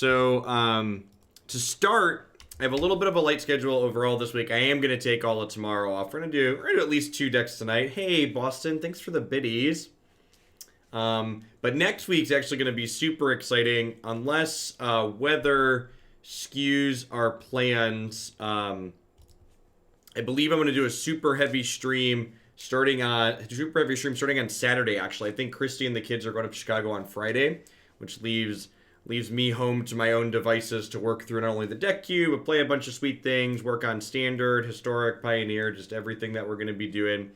So, to start, I have a little bit of a light schedule overall this week. I am going to take all of tomorrow off. We're going to do at least 2 decks tonight. Hey, Boston, thanks for the biddies. But next week's actually going to be super exciting, unless weather skews our plans. I believe I'm going to do a super heavy stream starting on Saturday. Actually, I think Christy and the kids are going to Chicago on Friday, which leaves me home to my own devices to work through not only the deck queue, but play a bunch of sweet things, work on Standard, Historic, Pioneer, just everything that we're going to be doing.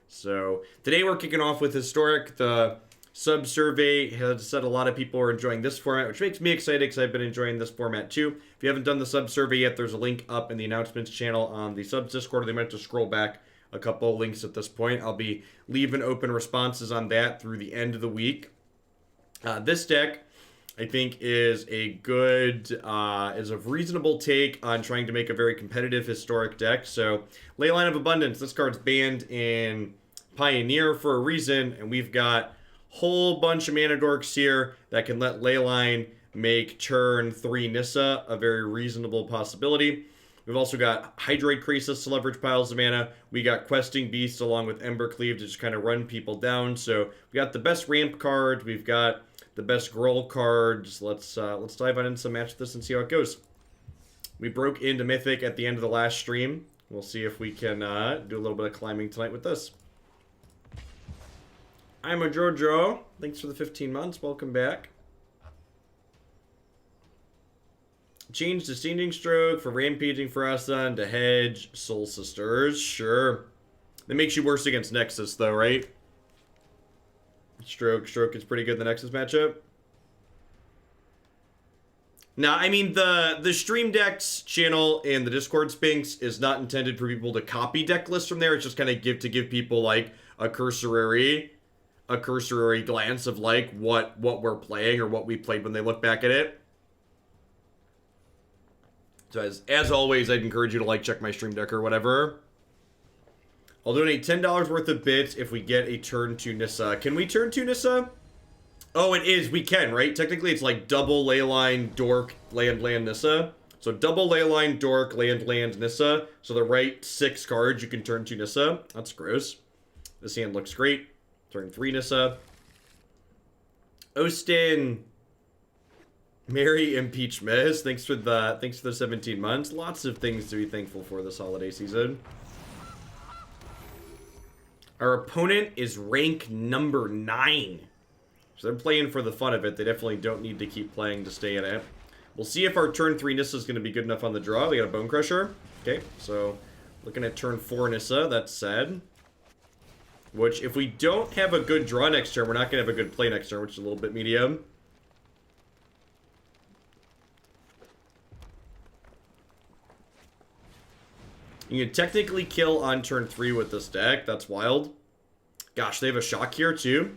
So today we're kicking off with Historic. The sub-survey has said a lot of people are enjoying this format, which makes me excited because I've been enjoying this format too. If you haven't done the sub-survey yet, there's a link up in the announcements channel on the subs Discord. They meant to scroll back a couple links at this point. I'll be leaving open responses on that through the end of the week. This deck, I think, is a reasonable take on trying to make a very competitive Historic deck. So, Leyline of Abundance, this card's banned in Pioneer for a reason, and we've got a whole bunch of mana dorks here that can let Leyline make turn 3 Nissa a very reasonable possibility. We've also got Hydroid Krasis to leverage piles of mana. We got Questing Beast along with Embercleave to just kind of run people down. So, we got the best ramp card. We've got the best Growl cards. Let's dive on into some match this and see how it goes. We broke into Mythic at the end of the last stream. We'll see if we can do a little bit of climbing tonight with this. I'm a Jojo. Thanks for the 15 months. Welcome back. Change Disdainful Stroke for Rampaging Ferocidon to hedge Soul Sisters. Sure. That makes you worse against Nexus though, right? Stroke is pretty good in the Nexus matchup. Now, I mean, the Stream Decks channel and the Discord Sphinx is not intended for people to copy deck lists from there. It's just kind of to give people like a cursory glance of like what we're playing or what we played when they look back at it. So as always, I'd encourage you to like check my Stream Deck or whatever. I'll donate $10 worth of bits if we get a turn 2 Nissa. Can we turn 2 Nissa? Oh, it is. We can, right? Technically, it's like double Leyline, Dork, Land, Nissa. So double Leyline, Dork, Land, Nissa. So the right 6 cards, you can turn 2 Nissa. That's gross. This hand looks great. Turn 3 Nissa. Austin. Merry Impeachment. Thanks for the 17 months. Lots of things to be thankful for this holiday season. Our opponent is rank number 9. So they're playing for the fun of it. They definitely don't need to keep playing to stay in it. We'll see if our turn 3 Nissa is going to be good enough on the draw. We got a Bonecrusher. Okay, so looking at turn 4 Nissa. That's sad. Which, if we don't have a good draw next turn, we're not going to have a good play next turn, which is a little bit medium. You can technically kill on turn 3 with this deck. That's wild. Gosh, they have a shock here too.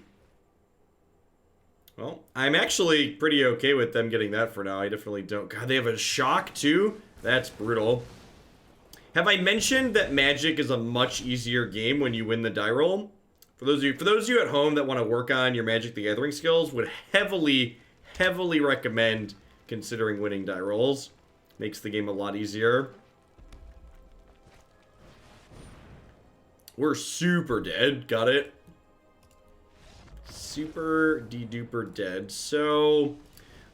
Well, I'm actually pretty okay with them getting that for now. I definitely don't. God, they have a shock too? That's brutal. Have I mentioned that Magic is a much easier game when you win the die roll? For those of you at home that want to work on your Magic the Gathering skills, would heavily recommend considering winning die rolls. Makes the game a lot easier. We're super dead. Got it. Super de-duper dead. So,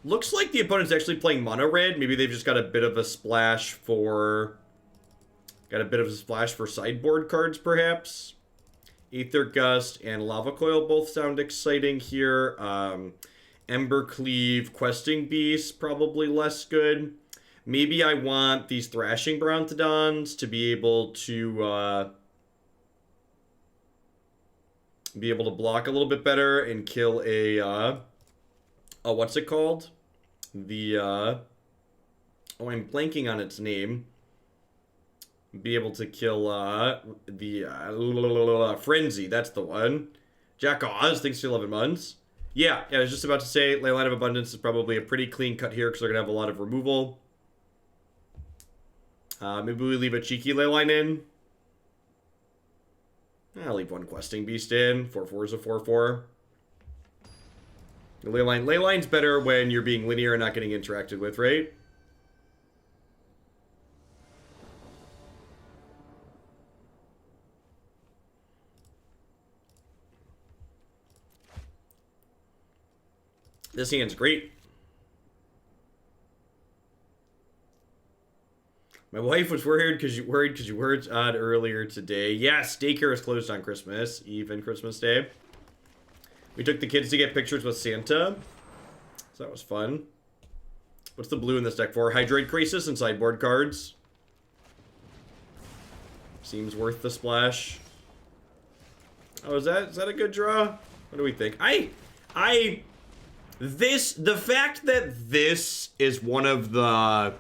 looks like the opponent's actually playing mono red. Maybe they've just got a bit of a splash for... sideboard cards, perhaps. Aether Gust and Lava Coil both sound exciting here. Embercleave, Questing Beast, probably less good. Maybe I want these Thrashing Brontodons to be able to... block a little bit better and kill a, what's it called? The, oh, I'm blanking on its name. Be able to kill, Frenzy, that's the one. Jack Oz, thanks for 11 months. Yeah, I was just about to say, Leyline of Abundance is probably a pretty clean cut here because they're going to have a lot of removal. Maybe we leave a cheeky Leyline in. I'll leave one Questing Beast in. 4/4 is a 4/4. Leyline's better when you're being linear and not getting interacted with, right? This hand's great. My wife was worried because you were odd earlier today. Yes, daycare is closed on Christmas Eve and Christmas Day. We took the kids to get pictures with Santa, so that was fun. What's the blue in this deck for? Hydroid Krasis and sideboard cards. Seems worth the splash. Oh, is that a good draw? What do we think? The fact that this is one of the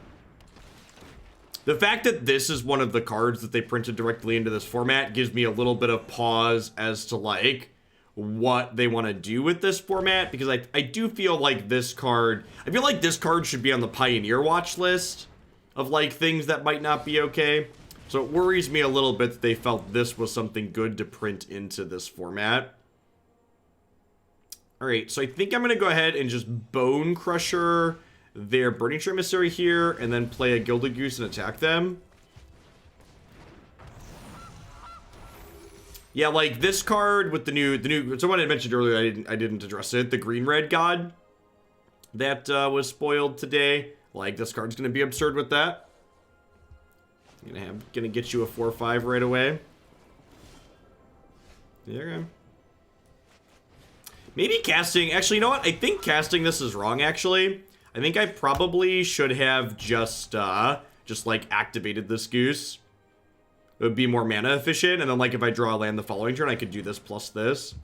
cards that they printed directly into this format gives me a little bit of pause as to, like, what they want to do with this format, because I do feel like this card should be on the Pioneer watch list of, like, things that might not be okay. So it worries me a little bit that they felt this was something good to print into this format. Alright, so I think I'm going to go ahead and just Bonecrusher their Burning-Tree Emissary here, and then play a Gilded Goose and attack them. Yeah, like this card with the new someone had mentioned earlier, I didn't address it, the green-red god that was spoiled today. Like, this card's gonna be absurd with that. Gonna get you a 4/5 right away. Yeah. Maybe casting, actually, you know what? I think casting this is wrong, actually. I think I probably should have just like activated this goose. It would be more mana efficient, and then, like, if I draw a land the following turn, I could do this plus this.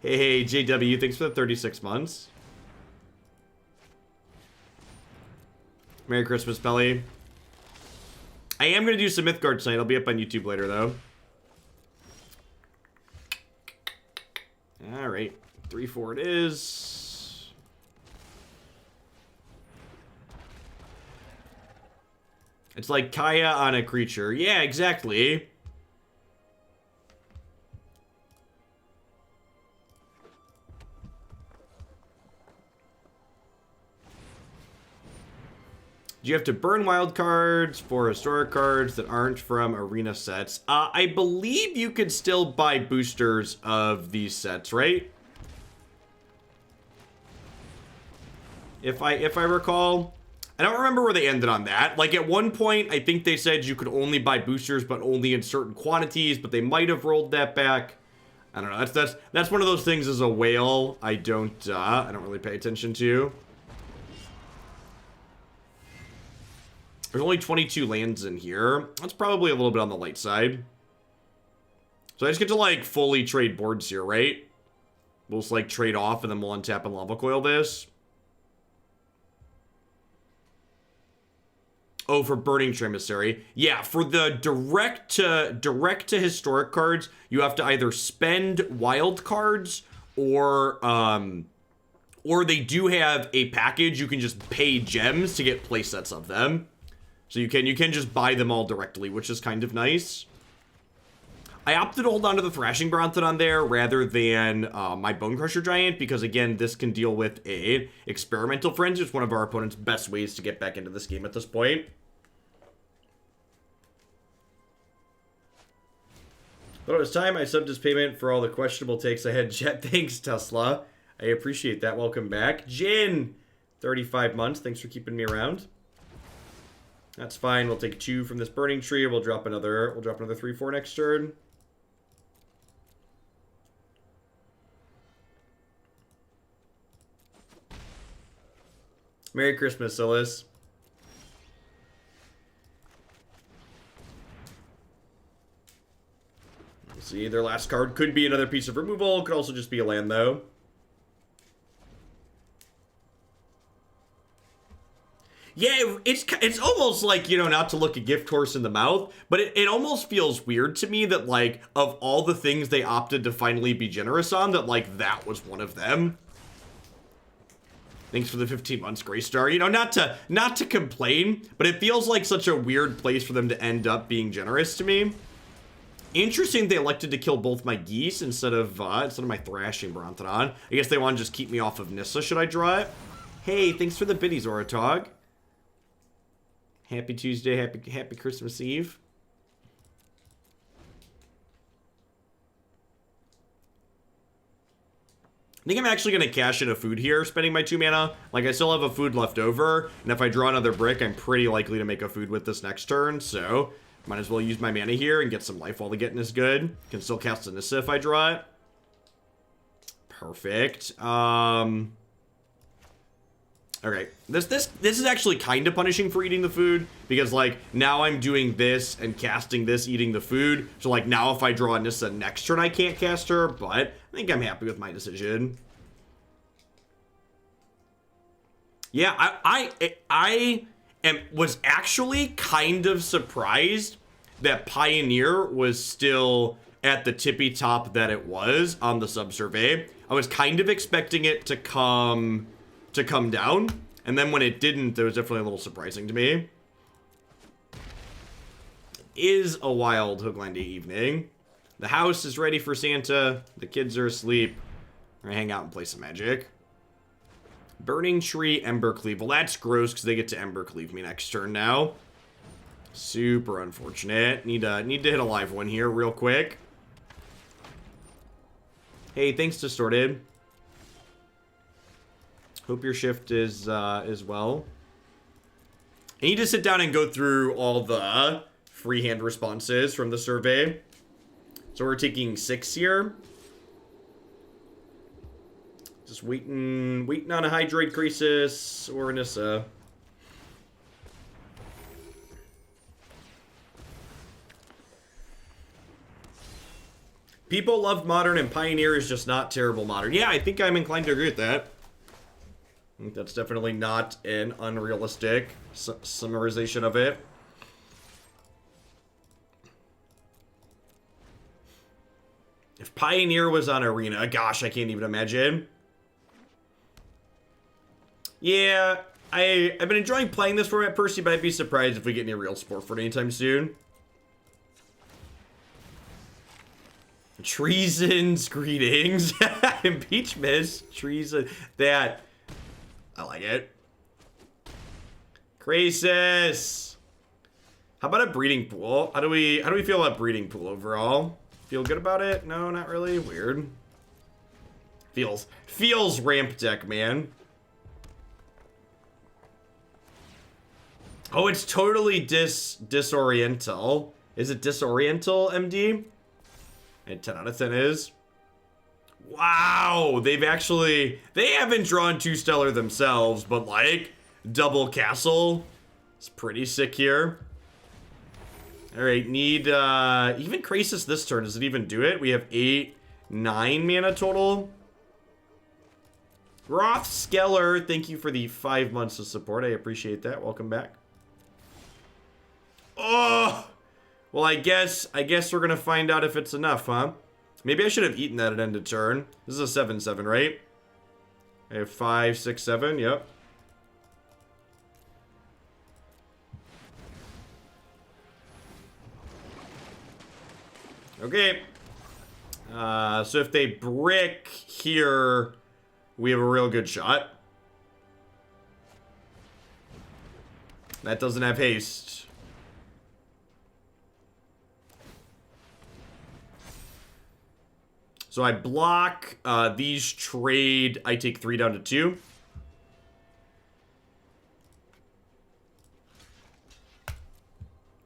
Hey, JW, thanks for the 36 months. Merry Christmas, Pelly. I am going to do some Mythgard tonight. I'll be up on YouTube later, though. Alright. 3/4 it is. It's like Kaya on a creature. Yeah, exactly. Do you have to burn wild cards for historic cards that aren't from arena sets? I believe you could still buy boosters of these sets, right? If I recall. I don't remember where they ended on that. Like, at one point, I think they said you could only buy boosters, but only in certain quantities, but they might have rolled that back. I don't know. That's one of those things as a whale I don't really pay attention to. There's only 22 lands in here. That's probably a little bit on the light side. So I just get to, like, fully trade boards here, right? We'll just, like, trade off, and then we'll untap and Lava Coil this. Oh, for Burning-Tree Emissary. Yeah, for the direct to historic cards, you have to either spend wild cards or they do have a package. You can just pay gems to get playsets of them. So you can just buy them all directly, which is kind of nice. I opted to hold on to the Thrashing Brontodon there rather than my Bonecrusher Giant, because again, this can deal with a Experimental Frenzy. It's one of our opponent's best ways to get back into this game at this point. But it was time I subbed his payment for all the questionable takes I had. Jet, thanks, Tesla. I appreciate that. Welcome back. Jin, 35 months. Thanks for keeping me around. That's fine. We'll take 2 from this Burning Tree. We'll drop another 3/4 next turn. Merry Christmas, Silas. See, their last card could be another piece of removal. Could also just be a land, though. Yeah, it's almost like, you know, not to look a gift horse in the mouth, but it almost feels weird to me that, like, of all the things they opted to finally be generous on, that, like, that was one of them. Thanks for the 15 months, Greystar. You know, not to complain, but it feels like such a weird place for them to end up being generous to me. Interesting they elected to kill both my geese instead of my Thrashing Brontodon. I guess they want to just keep me off of Nissa. Should I draw it? Hey, thanks for the biddies, Oratog. Happy Tuesday, happy Christmas Eve. I think I'm actually going to cash in a food here, spending my 2 mana. Like, I still have a food left over, and if I draw another brick, I'm pretty likely to make a food with this next turn, so might as well use my mana here and get some life while the getting is good. Can still cast a Nissa if I draw it. Perfect. Okay, this is actually kind of punishing for eating the food, because, like, now I'm doing this and casting this, eating the food. So, like, now if I draw Nissa next turn, I can't cast her, but I think I'm happy with my decision. Yeah, I was actually kind of surprised that Pioneer was still at the tippy top that it was on the sub-survey. I was kind of expecting it to come down, and then when it didn't, it was definitely a little surprising to me. Is a wild Hooglandia evening. The house is ready for Santa. The kids are asleep. We're gonna hang out and play some Magic. Burning-Tree Embercleave. Well, that's gross because they get to Embercleave me next turn now. Super unfortunate. Need to hit a live one here real quick. Hey, thanks, Distorted. Hope your shift is well. I need to sit down and go through all the freehand responses from the survey. So we're taking 6 here. Just waiting on a Hydroid Krasis or a Nissa. People love Modern and Pioneer is just not terrible Modern. Yeah, I think I'm inclined to agree with that. I think that's definitely not an unrealistic summarization of it. If Pioneer was on Arena, gosh, I can't even imagine. Yeah, I've been enjoying playing this format, Percy, but I'd be surprised if we get any real support for it anytime soon. Treason's greetings. Impeachment. Treason. That. I like it. Krasis. How about a breeding pool? How do we feel about breeding pool overall? Feel good about it? No, not really. Weird. Feels ramp deck, man. Oh, it's totally disoriental. Is it disoriental, MD? And 10 out of 10 is. Wow, they haven't drawn 2 stellar themselves, but like double castle. It's pretty sick here. All right, need even Krasis this turn. Does it even do it? We have 8, 9 mana total. Roth Skeller, thank you for the 5 months of support. I appreciate that. Welcome back. Oh, well, I guess we're gonna find out if it's enough, huh? Maybe I should have eaten that at end of turn. This is a 7/7, right? I have 5, 6, 7. Yep. Okay. So if they brick here, we have a real good shot. That doesn't have haste. So I block, these trade, I take 3 down to 2.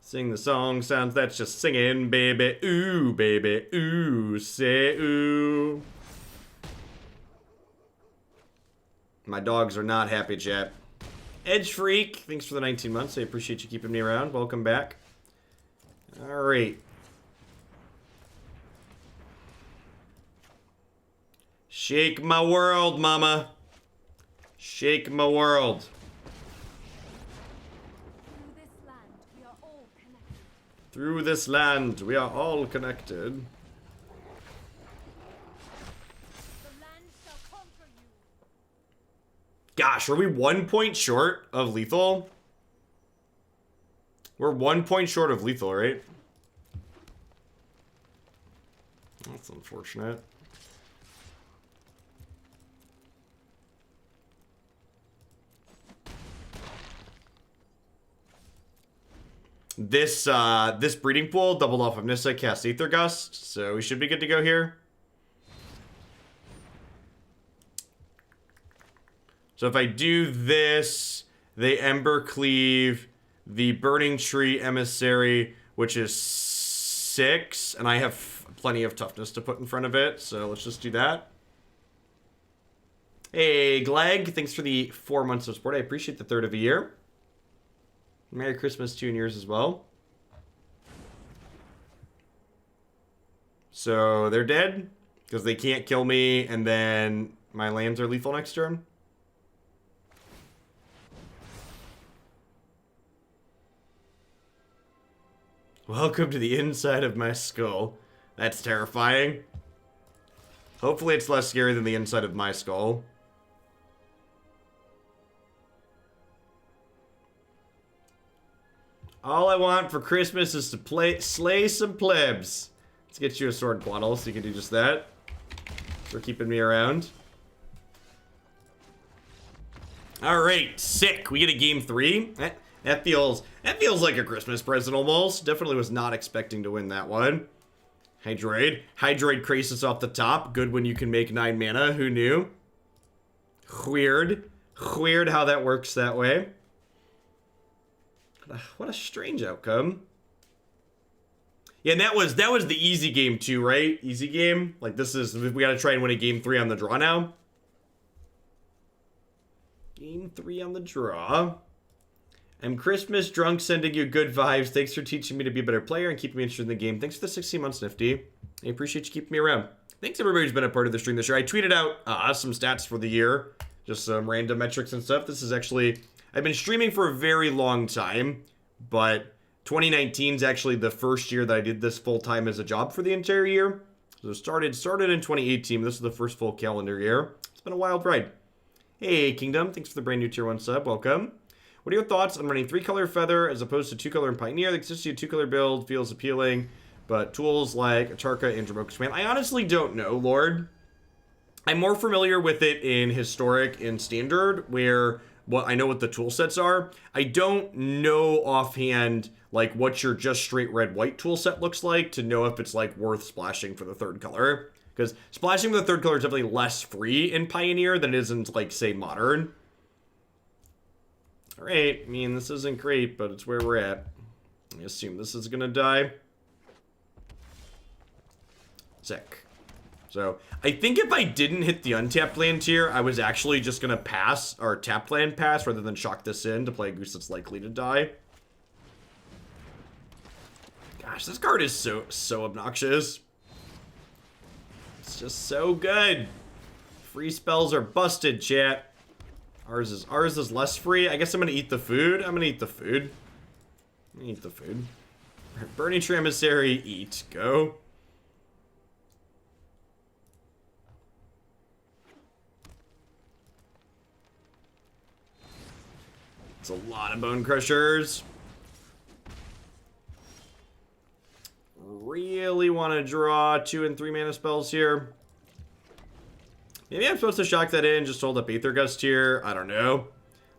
Sing the song sounds, that's just singing, baby, ooh, say ooh. My dogs are not happy, chat. Edge Freak, thanks for the 19 months, I appreciate you keeping me around, welcome back. Alright. Shake my world, mama. Shake my world. Through this land, we are all connected. Gosh, are we 1 point short of lethal? We're 1 point short of lethal, right? That's unfortunate. This breeding pool doubled off of Nissa, cast Aether Gust, so we should be good to go here. So if I do this, the Embercleave, the Burning-Tree Emissary, which is 6, and I have plenty of toughness to put in front of it, so let's just do that. Hey, Gleg, thanks for the 4 months of support. I appreciate the third of a year. Merry Christmas to you and yours as well. So they're dead because they can't kill me, and then my lands are lethal next turn. Welcome to the inside of my skull. That's terrifying. Hopefully it's less scary than the inside of my skull. All I want for Christmas is to slay some plebs. Let's get you a sword bottle so you can do just that. For keeping me around. Alright, sick. We get a game 3. That feels like a Christmas present almost. Definitely was not expecting to win that one. Hydroid Krasis off the top. Good when you can make 9 mana. Who knew? Weird how that works that way. What a strange outcome. Yeah, and that was the easy game too, right? Easy game. Like this is, we gotta try and win a game 3 on the draw now. Game 3 on the draw. I'm Christmas drunk, sending you good vibes. Thanks for teaching me to be a better player and keeping me interested in the game. Thanks for the 16 months, Nifty. I appreciate you keeping me around. Thanks everybody who's been a part of the stream this year. I tweeted out some stats for the year. Just some random metrics and stuff. This is actually, I've been streaming for a very long time, but 2019 is actually the first year that I did this full time as a job for the entire year. So it started in 2018. This is the first full calendar year. It's been a wild ride. Hey, Kingdom. Thanks for the brand new tier 1 sub. Welcome. What are your thoughts on running 3-color Feather as opposed to 2-color and Pioneer? The consistency of 2-color build feels appealing, but tools like Acharka and Dromoka's Command. I honestly don't know, Lord. I'm more familiar with it in Historic and Standard, where I know what the tool sets are. I don't know offhand like what your just straight red-white tool set looks like to know if it's like worth splashing for the 3rd color. Because splashing for the 3rd color is definitely less free in Pioneer than it is in, like, say, Modern. Alright, I mean, this isn't great, but it's where we're at. I assume this is gonna die. Sick. So, I think if I didn't hit the untapped land tier, I was actually just gonna pass, or tapped land pass, rather than shock this in to play a Goose that's likely to die. Gosh, this card is so obnoxious. It's just so good. Free spells are busted, chat. Ours is less free. I guess I'm gonna eat the food. Burning-Tree Emissary, eat. Go. It's a lot of Bonecrushers. Really want to draw 2 and 3 mana spells here. Maybe I'm supposed to shock that in, just hold up Aether Gust here. I don't know.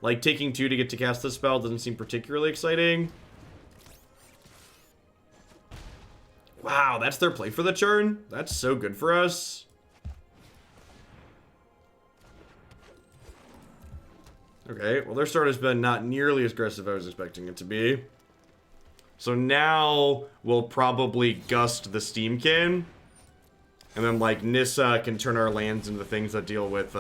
Like, taking 2 to get to cast this spell doesn't seem particularly exciting. Wow, that's their play for the turn? That's so good for us. Okay, well, their start has been not nearly as aggressive as I was expecting it to be. So now we'll probably Gust the Steamkin. And then, like, Nissa can turn our lands into things that deal with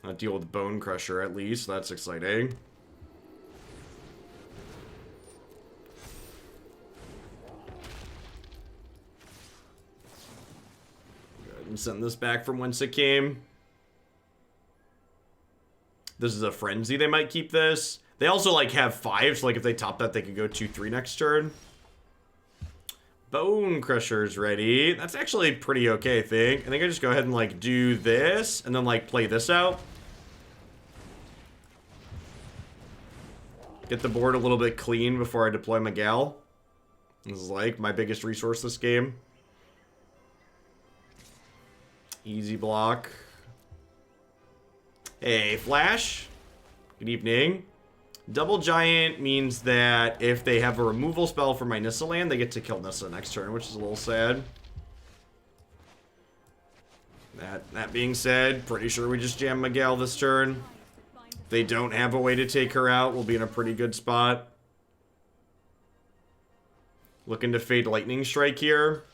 Bonecrusher, at least. That's exciting. Go ahead and send this back from whence it came. This is a Frenzy. They might keep this. They also, like, have 5, so, like, if they top that, they could go 2-3 next turn. Bonecrusher's ready. That's actually pretty okay, I think. I think I just go ahead and, like, do this, and then, like, play this out. Get the board a little bit clean before I deploy my gal. This is, like, my biggest resource this game. Easy block. Hey, Flash. Good evening. Double Giant means that if they have a removal spell for my Nissa land, they get to kill Nissa next turn, which is a little sad. That being said, pretty sure we just jam Miguel this turn. If they don't have a way to take her out, we'll be in a pretty good spot. Looking to Fade Lightning Strike here.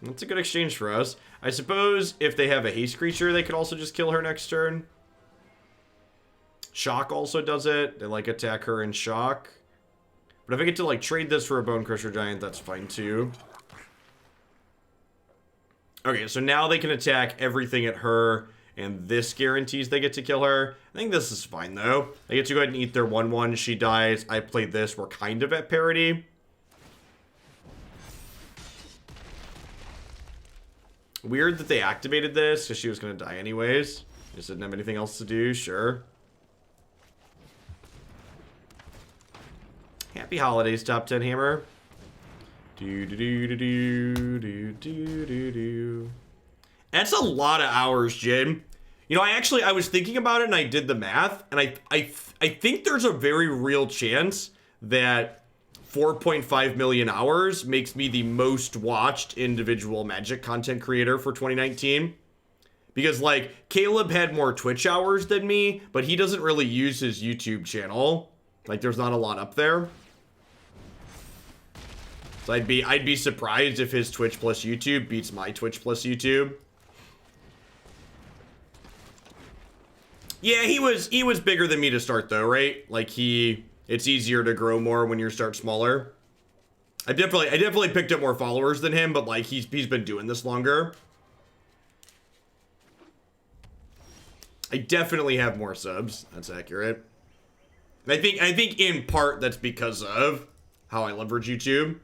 That's a good exchange for us. I suppose if they have a haste creature, they could also just kill her next turn. Shock also does it. They like attack her and shock. But if I get to like trade this for a Bonecrusher Giant, that's fine too. Okay, so now they can attack everything at her, and this guarantees they get to kill her. I think this is fine though. They get to go ahead and eat their 1/1. She dies. I play this. We're kind of at parity. Weird that they activated this, because she was going to die anyways. Just didn't have anything else to do, sure. Happy holidays, Top 10 Hammer. That's a lot of hours, Jin. You know, I was thinking about it and I did the math, and I think there's a very real chance that 4.5 million hours makes me the most watched individual Magic content creator for 2019. Because, like, Caleb had more Twitch hours than me, but he doesn't really use his YouTube channel. Like, there's not a lot up there. So I'd be surprised if his Twitch plus YouTube beats my Twitch plus YouTube. Yeah, he was bigger than me to start though, right? Like it's easier to grow more when you start smaller. I definitely picked up more followers than him, but like he's been doing this longer. I definitely have more subs. That's accurate. I think in part that's because of how I leverage YouTube.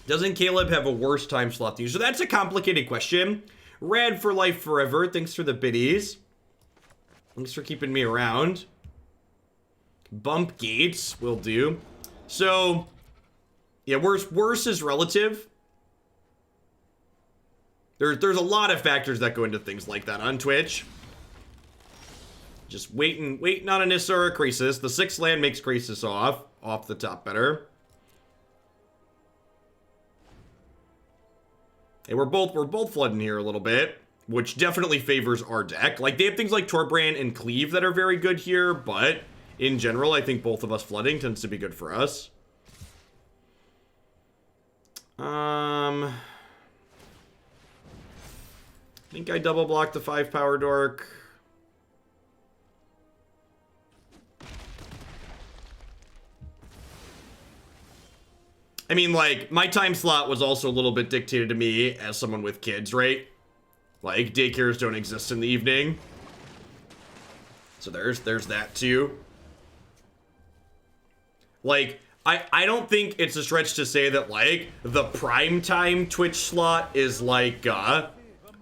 Doesn't Caleb have a worse time slot than you? So that's a complicated question. Rad for life forever. Thanks for the biddies. Thanks for keeping me around. Bump gates will do. So, yeah, worse is relative. There's a lot of factors that go into things like that on Twitch. Just waiting on a Nissa or a Krasis. The 6 land makes Krasis off the top better. Hey, we're both flooding here a little bit, which definitely favors our deck. Like, they have things like Torbrand and Cleave that are very good here, but in general, I think both of us flooding tends to be good for us. I think I double blocked the 5 power dork. I mean, like, my time slot was also a little bit dictated to me as someone with kids, right? Like, daycares don't exist in the evening. So there's that too. Like, I don't think it's a stretch to say that, like, the primetime Twitch slot is like, the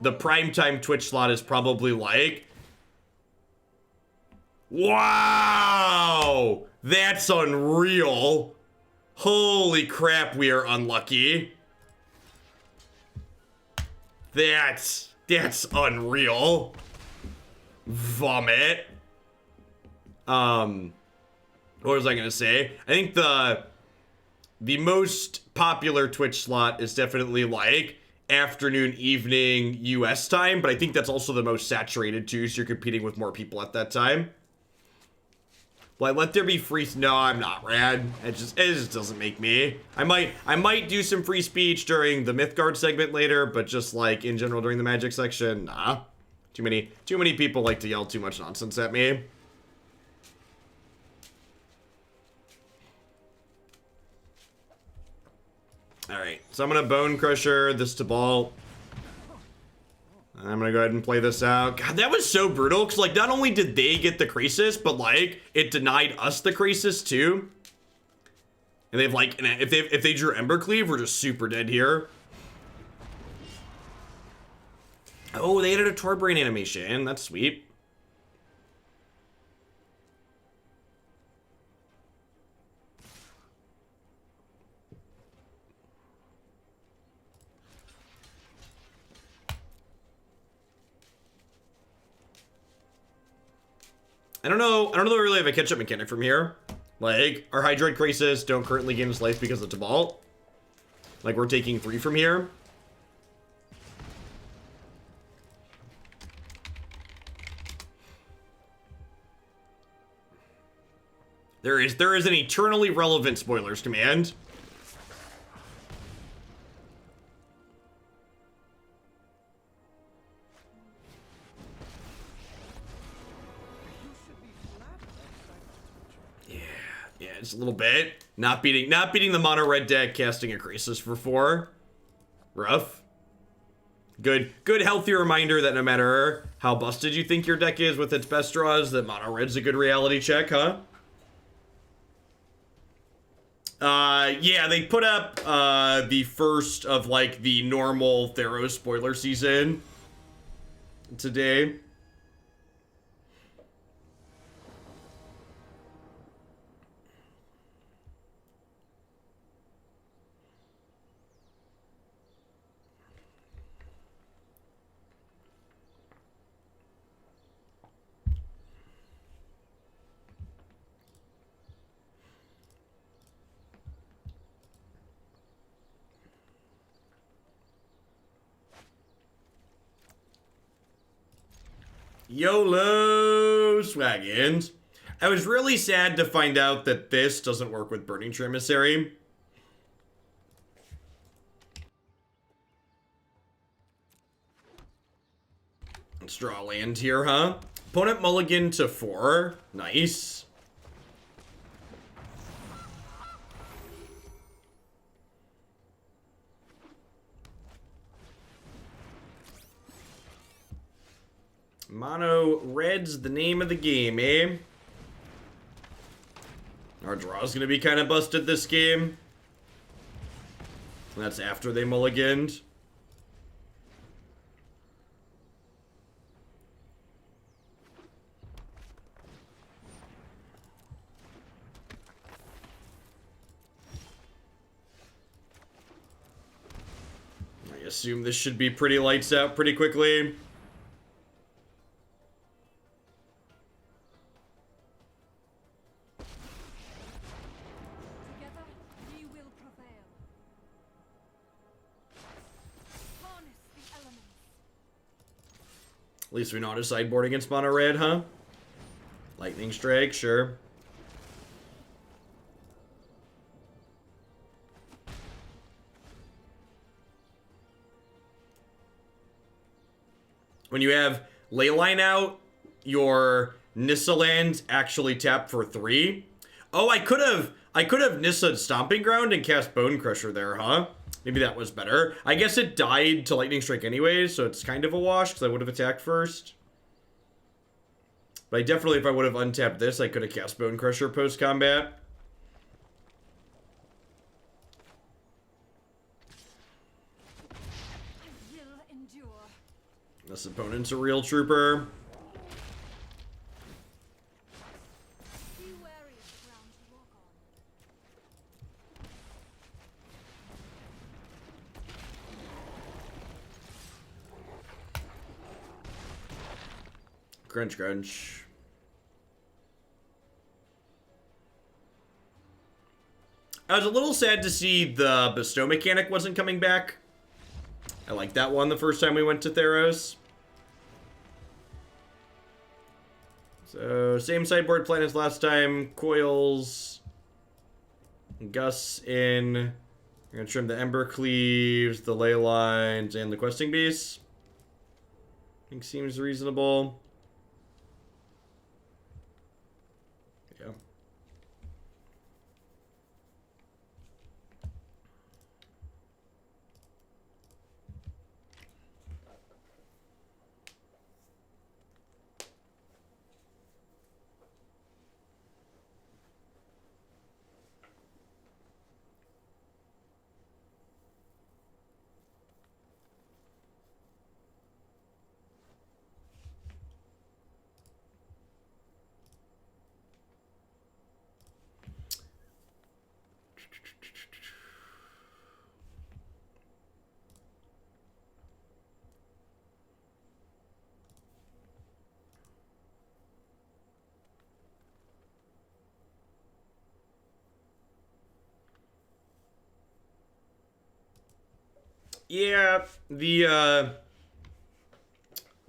primetime Twitch slot is probably like, wow, that's unreal. Holy crap, we are unlucky. That's unreal. Vomit. What was I gonna say? I think the most popular Twitch slot is definitely like afternoon, evening US time, but I think that's also the most saturated too, so you're competing with more people at that time. Like, let there be free. No, I'm not, Rad. It just doesn't make me. I might do some free speech during the Mythgard segment later, but just like in general during the Magic section, nah. Too many people like to yell too much nonsense at me. All right, so I'm gonna Bonecrusher this to Ball. I'm gonna go ahead and play this out. God, that was so brutal, because, like, not only did they get the Krasis, but, like, it denied us the Krasis, too. And they've, like, if they drew Embercleave, we're just super dead here. Oh, they added a Torbrain animation. That's sweet. I don't know really if a catch-up mechanic from here. Like, our Hydroid Krasis don't currently gain its life because of Tibalt. Like, we're taking 3 from here. There is an eternally relevant spoilers command. Yeah, just a little bit. Not beating the mono red deck, casting a Krasis for 4. Rough. Good healthy reminder that no matter how busted you think your deck is with its best draws, that mono red's a good reality check, huh? Yeah, they put up the first of like the normal Theros spoiler season today. YOLO Swaggins. I was really sad to find out that this doesn't work with Burning-Tree Emissary. Let's draw a land here, huh? Opponent mulligan to 4. Nice. Mono red's the name of the game, eh? Our draw's gonna be kind of busted this game. That's after they mulliganed. I assume this should be pretty lights out pretty quickly. At least we know how to sideboard against mono red, huh? Lightning Strike, sure. When you have Leyline out, your Nissa lands actually tap for 3. Oh, I could have Nissa Stomping Ground and cast Bonecrusher there, huh? Maybe that was better. I guess it died to Lightning Strike anyways, so it's kind of a wash, because I would have attacked first. But I definitely, if I would have untapped this, I could have cast Bonecrusher post-combat. This opponent's a real trooper. Crunch, crunch. I was a little sad to see the bestow mechanic wasn't coming back. I liked that one the first time we went to Theros. So, same sideboard plan as last time. Coils. Gus in. We're going to trim the Embercleaves, the Ley Lines, and the Questing Beasts. I think seems reasonable. Yeah. Yeah, the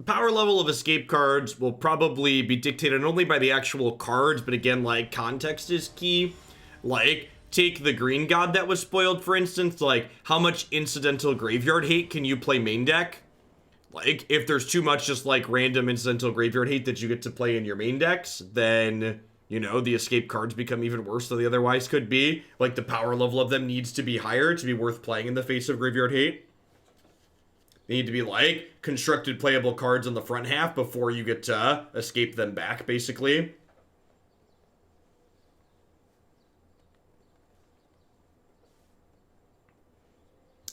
power level of escape cards will probably be dictated not only by the actual cards, but again, like, context is key. Like, take the green god that was spoiled, for instance. Like, how much incidental graveyard hate can you play main deck? Like, if there's too much just, like, random incidental graveyard hate that you get to play in your main decks, then, you know, the escape cards become even worse than they otherwise could be. Like, the power level of them needs to be higher to be worth playing in the face of graveyard hate. They need to be, like, constructed playable cards on the front half before you get to escape them back, basically.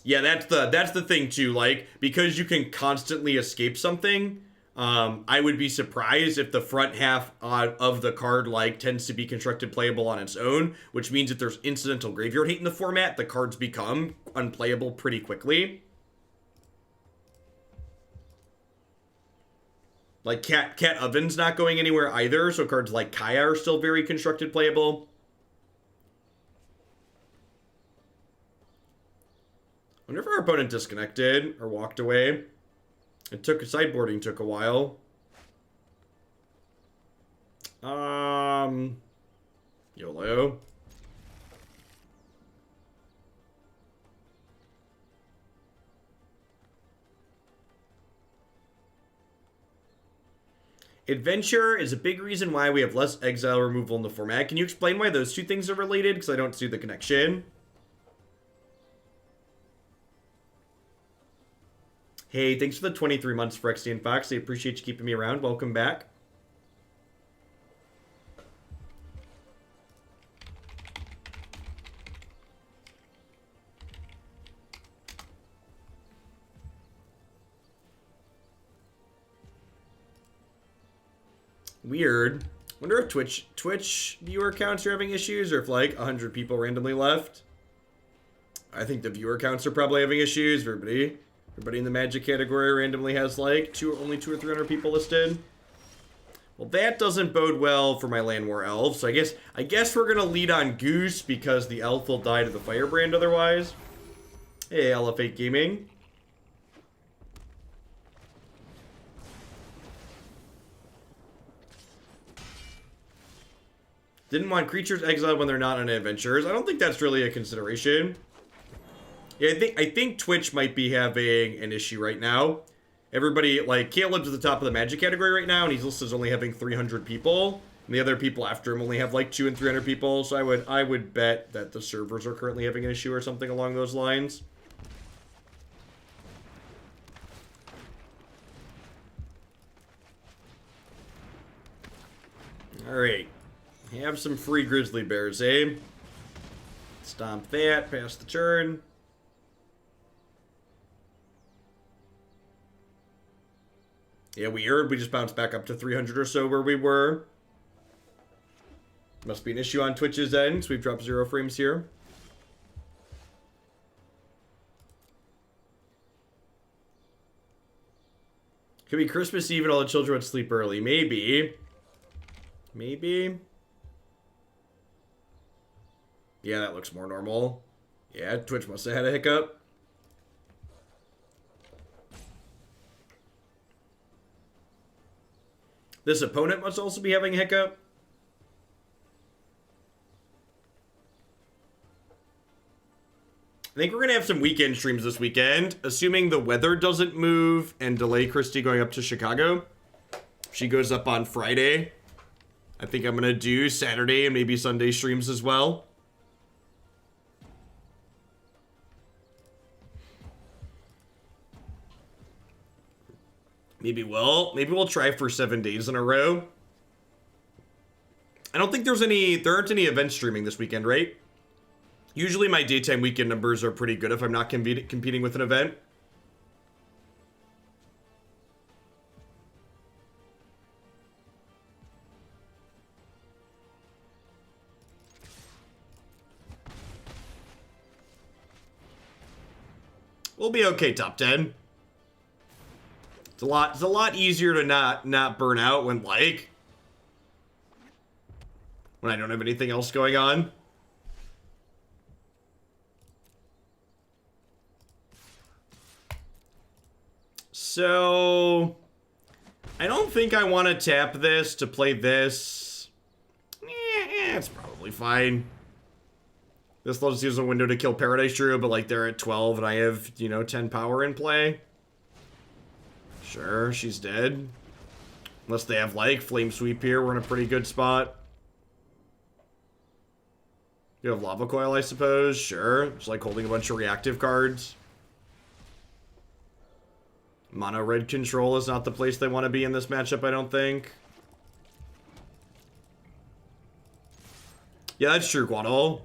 Yeah, that's the thing, too. Like, because you can constantly escape something, I would be surprised if the front half of the card, like, tends to be constructed playable on its own, which means if there's incidental graveyard hate in the format, the cards become unplayable pretty quickly. Like, Cat Oven's not going anywhere either, so cards like Kaya are still very constructed playable. I wonder if our opponent disconnected or walked away. Sideboarding took a while. YOLO. Adventure is a big reason why we have less exile removal in the format. Can you explain why those two things are related? Because I don't see the connection. Hey, thanks for the 23 months, Phrexian Fox. I appreciate you keeping me around. Welcome back. Weird. Wonder if Twitch viewer counts are having issues, or if like 100 people randomly left. I think the viewer counts are probably having issues. Everybody in the Magic category randomly has like only 200 or 300 people listed. Well, that doesn't bode well for my Llanowar Elves. So I guess we're gonna lead on Goose because the elf will die to the Firebrand otherwise. Hey, LF8 Gaming. Didn't want creatures exiled when they're not on adventures. I don't think that's really a consideration. Yeah, I think Twitch might be having an issue right now. Everybody, like, Caleb's at the top of the Magic category right now, and he's listed as only having 300 people. And the other people after him only have, like, 200 and 300 people. So I would bet that the servers are currently having an issue or something along those lines. Alright. Have some free grizzly bears, eh? Stomp that, pass the turn. Yeah, weird. We just bounced back up to 300 or so where we were. Must be an issue on Twitch's end, so we've dropped 0 frames here. Could be Christmas Eve and all the children would sleep early. Maybe. Maybe. Yeah, that looks more normal. Yeah, Twitch must have had a hiccup. This opponent must also be having a hiccup. I think we're going to have some weekend streams this weekend, assuming the weather doesn't move and delay Christy going up to Chicago. She goes up on Friday. I think I'm going to do Saturday and maybe Sunday streams as well. Maybe we'll try for 7 days in a row. I don't think there aren't any event streaming this weekend, right? Usually my daytime weekend numbers are pretty good if I'm not competing with an event. We'll be okay, top 10. It's a lot easier to not burn out when I don't have anything else going on. So I don't think I want to tap this to play this. Yeah, it's probably fine. This will just use a window to kill Paradise Druid, but like they're at 12 and I have, you know, 10 power in play. Sure, she's dead. Unless they have like Flame Sweep here, we're in a pretty good spot. You have Lava Coil, I suppose. Sure. It's like holding a bunch of reactive cards. Mono red control is not the place they want to be in this matchup, I don't think. Yeah, that's true, Guadal.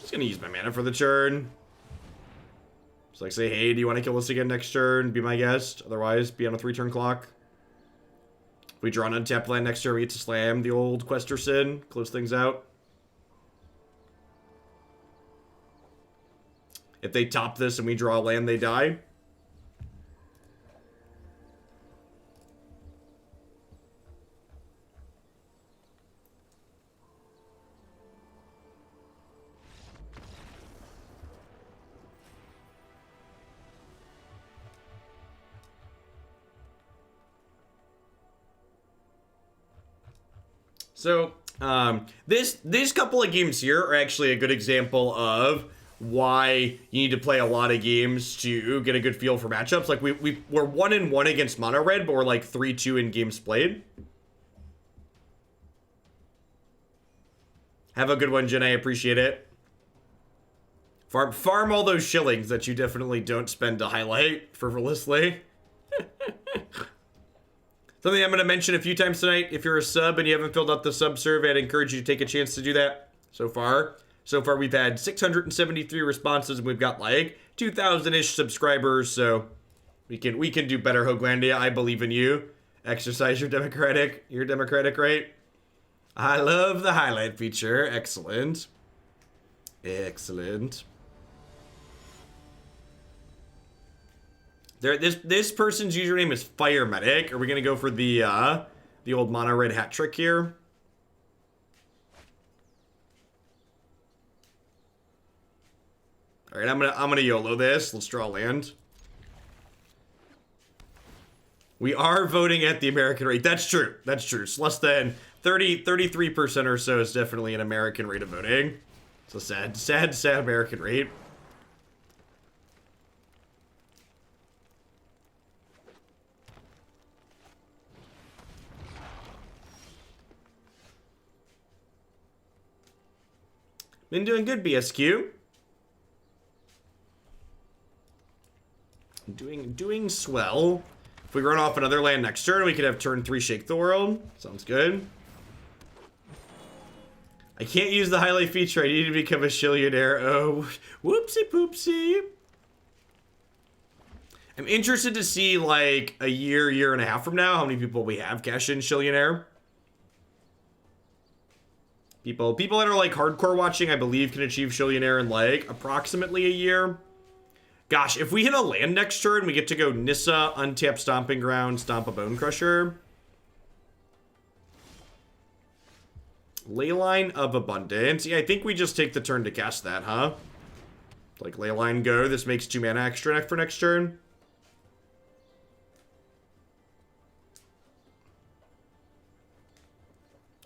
Just gonna use my mana for the turn. Just like say, hey, do you want to kill this again next turn? Be my guest. Otherwise, be on a 3-turn clock. If we draw an untapped land next turn, we get to slam the old Quester Sin. Close things out. If they top this and we draw a land, they die. So, this couple of games here are actually a good example of why you need to play a lot of games to get a good feel for matchups. Like, we're 1-1 against mono red, but we're like 3-2 in games played. Have a good one, Jen. I appreciate it. Farm all those shillings that you definitely don't spend to highlight frivolously. Something I'm going to mention a few times tonight. If you're a sub and you haven't filled out the sub survey, I'd encourage you to take a chance to do that. So far we've had 673 responses and we've got like 2,000-ish subscribers. So we can do better, Hoaglandia. I believe in you. Exercise your democratic right. I love the highlight feature. Excellent. Excellent. This person's username is Fire Medic. Are we gonna go for the old mono red hat trick here? All right, I'm gonna YOLO this. Let's draw land. We are voting at the American rate. That's true. That's true. It's less than 33% or so is definitely an American rate of voting. It's a sad American rate. Been doing good, BSQ. Doing swell. If we run off another land next turn, we could have turn 3 Shake the World. Sounds good. I can't use the highlight feature. I need to become a shillionaire. Oh, whoopsie poopsie. I'm interested to see, like, a year and a half from now, how many people we have cash in shillionaire. People that are, like, hardcore watching, I believe, can achieve shillionaire in, like, approximately a year. Gosh, if we hit a land next turn, we get to go Nissa, untap Stomping Ground, stomp a Bonecrusher. Leyline of Abundance. Yeah, I think we just take the turn to cast that, huh? Like, Leyline go. This makes 2 mana extra for next turn.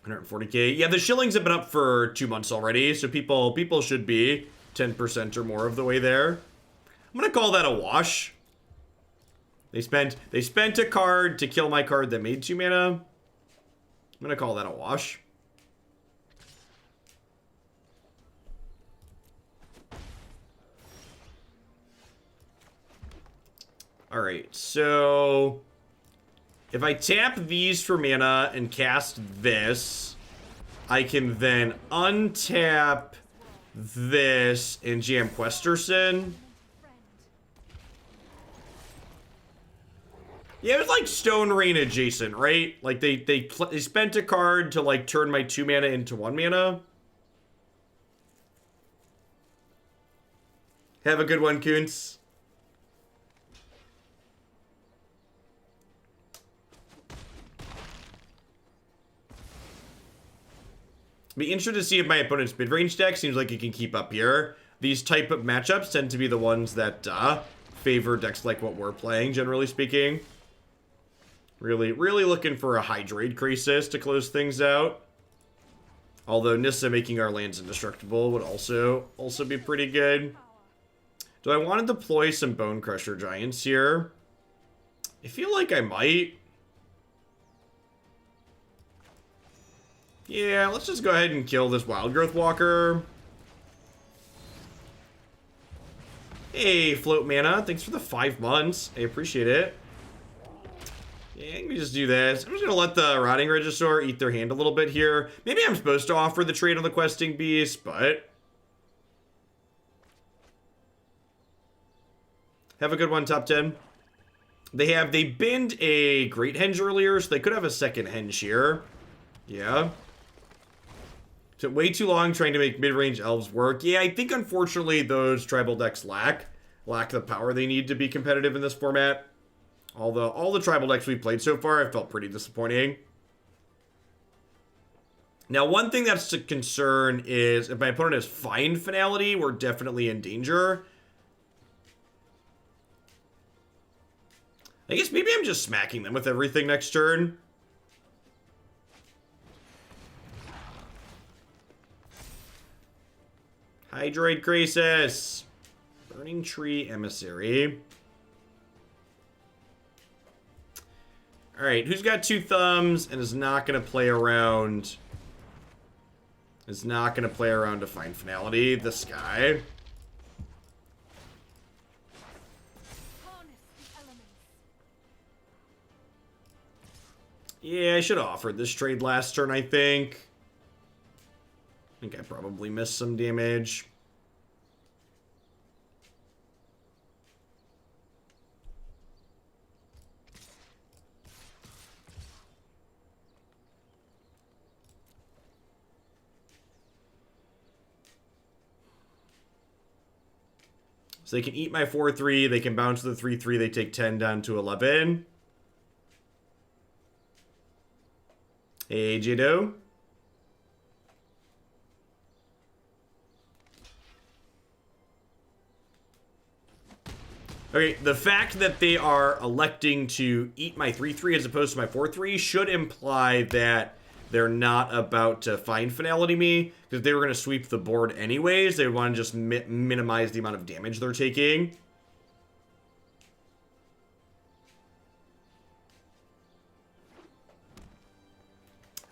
$140K. Yeah, the shillings have been up for 2 months already, so people should be 10% or more of the way there. I'm gonna call that a wash. They spent a card to kill my card that made 2 mana. I'm gonna call that a wash. Alright, so if I tap these for mana and cast this, I can then untap this and jam Quester Sin. Yeah, it was like Stone Rain adjacent, right? Like they spent a card to like turn my 2 mana into 1 mana. Have a good one, Kuntz. Be interested to see if my opponent's mid-range deck seems like it can keep up here. these type of matchups tend to be the ones that favor decks like what we're playing, generally speaking. Really looking for a Hydroid Krasis to close things out. Although Nissa making our lands indestructible would also be pretty good. Do I want to deploy some Bonecrusher Giants here? I feel like I might. Yeah, let's just go ahead and kill this Wildgrowth Walker. Hey, Float Mana, thanks for the 5 months. I appreciate it. Yeah, let me just do this. I'm just going to let the Rotting Regisaur eat their hand a little bit here. Maybe I'm supposed to offer the trade on the Questing Beast, but... Have a good one, top 10. They binned a Great Henge earlier, so they could have a second Henge here. Yeah. Took way too long trying to make mid-range elves work. Yeah, I think unfortunately those tribal decks lack the power they need to be competitive in this format. Although all the tribal decks we've played so far have felt pretty disappointing. Now, one thing that's a concern is if my opponent has Find Finality, we're definitely in danger. I guess maybe I'm just smacking them with everything next turn. Hydroid Krasis. Burning-Tree Emissary. Alright, who's got 2 thumbs and is not going to play around... Is not going to play around to find finality? This guy. Yeah, I should have offered this trade last turn, I think. I think I probably missed some damage. So they can eat my 4-3, they can bounce the 3-3, they take 10 down to 11. Hey, Jado. Okay, the fact that they are electing to eat my 3-3 as opposed to my 4-3 should imply that they're not about to Find Finality me, because if they were going to sweep the board anyways, they would want to just minimize the amount of damage they're taking.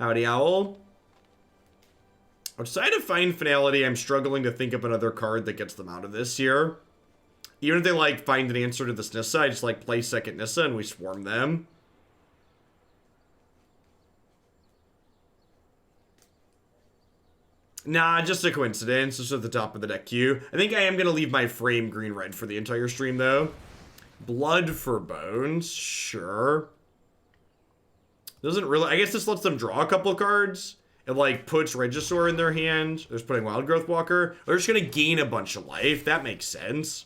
Howdy, Owl. Outside of Find Finality, I'm struggling to think of another card that gets them out of this here. Even if they, like, find an answer to this Nissa, I just, like, play second Nissa and we swarm them. Nah, just a coincidence. Just at the top of the deck queue. I think I am going to leave my frame green-red for the entire stream, though. Blood for Bones. Sure. Doesn't really... I guess this lets them draw a couple of cards. It, like, puts Regisaur in their hand. They're just putting Wildgrowth Walker. They're just going to gain a bunch of life. That makes sense.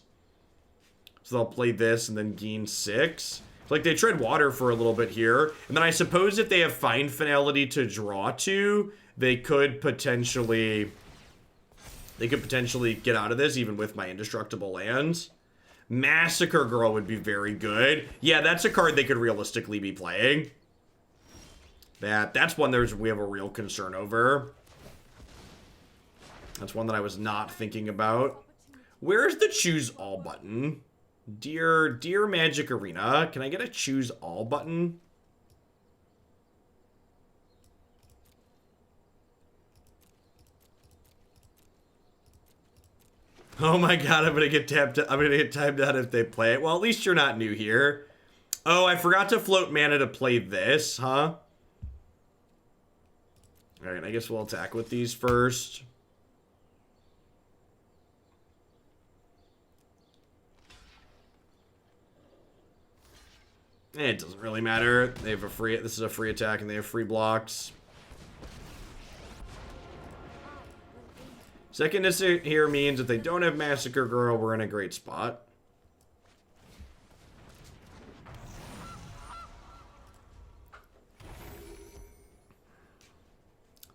So they'll play this and then gain 6. Like, they tread water for a little bit here. And then I suppose if they have Find Finality to draw to... They could potentially get out of this even with my indestructible lands. Massacre Girl would be very good. Yeah, that's a card they could realistically be playing. That's one we have a real concern over. That's one that I was not thinking about. Where's the choose all button? Dear Magic Arena, can I get a choose all button? Oh my god, I'm gonna get timed out if they play it. Well, at least you're not new here. Oh, I forgot to float mana to play this, huh? Alright, I guess we'll attack with these first. It doesn't really matter. They have this is a free attack and they have free blocks. Second Nissa here means if they don't have Massacre Girl, we're in a great spot.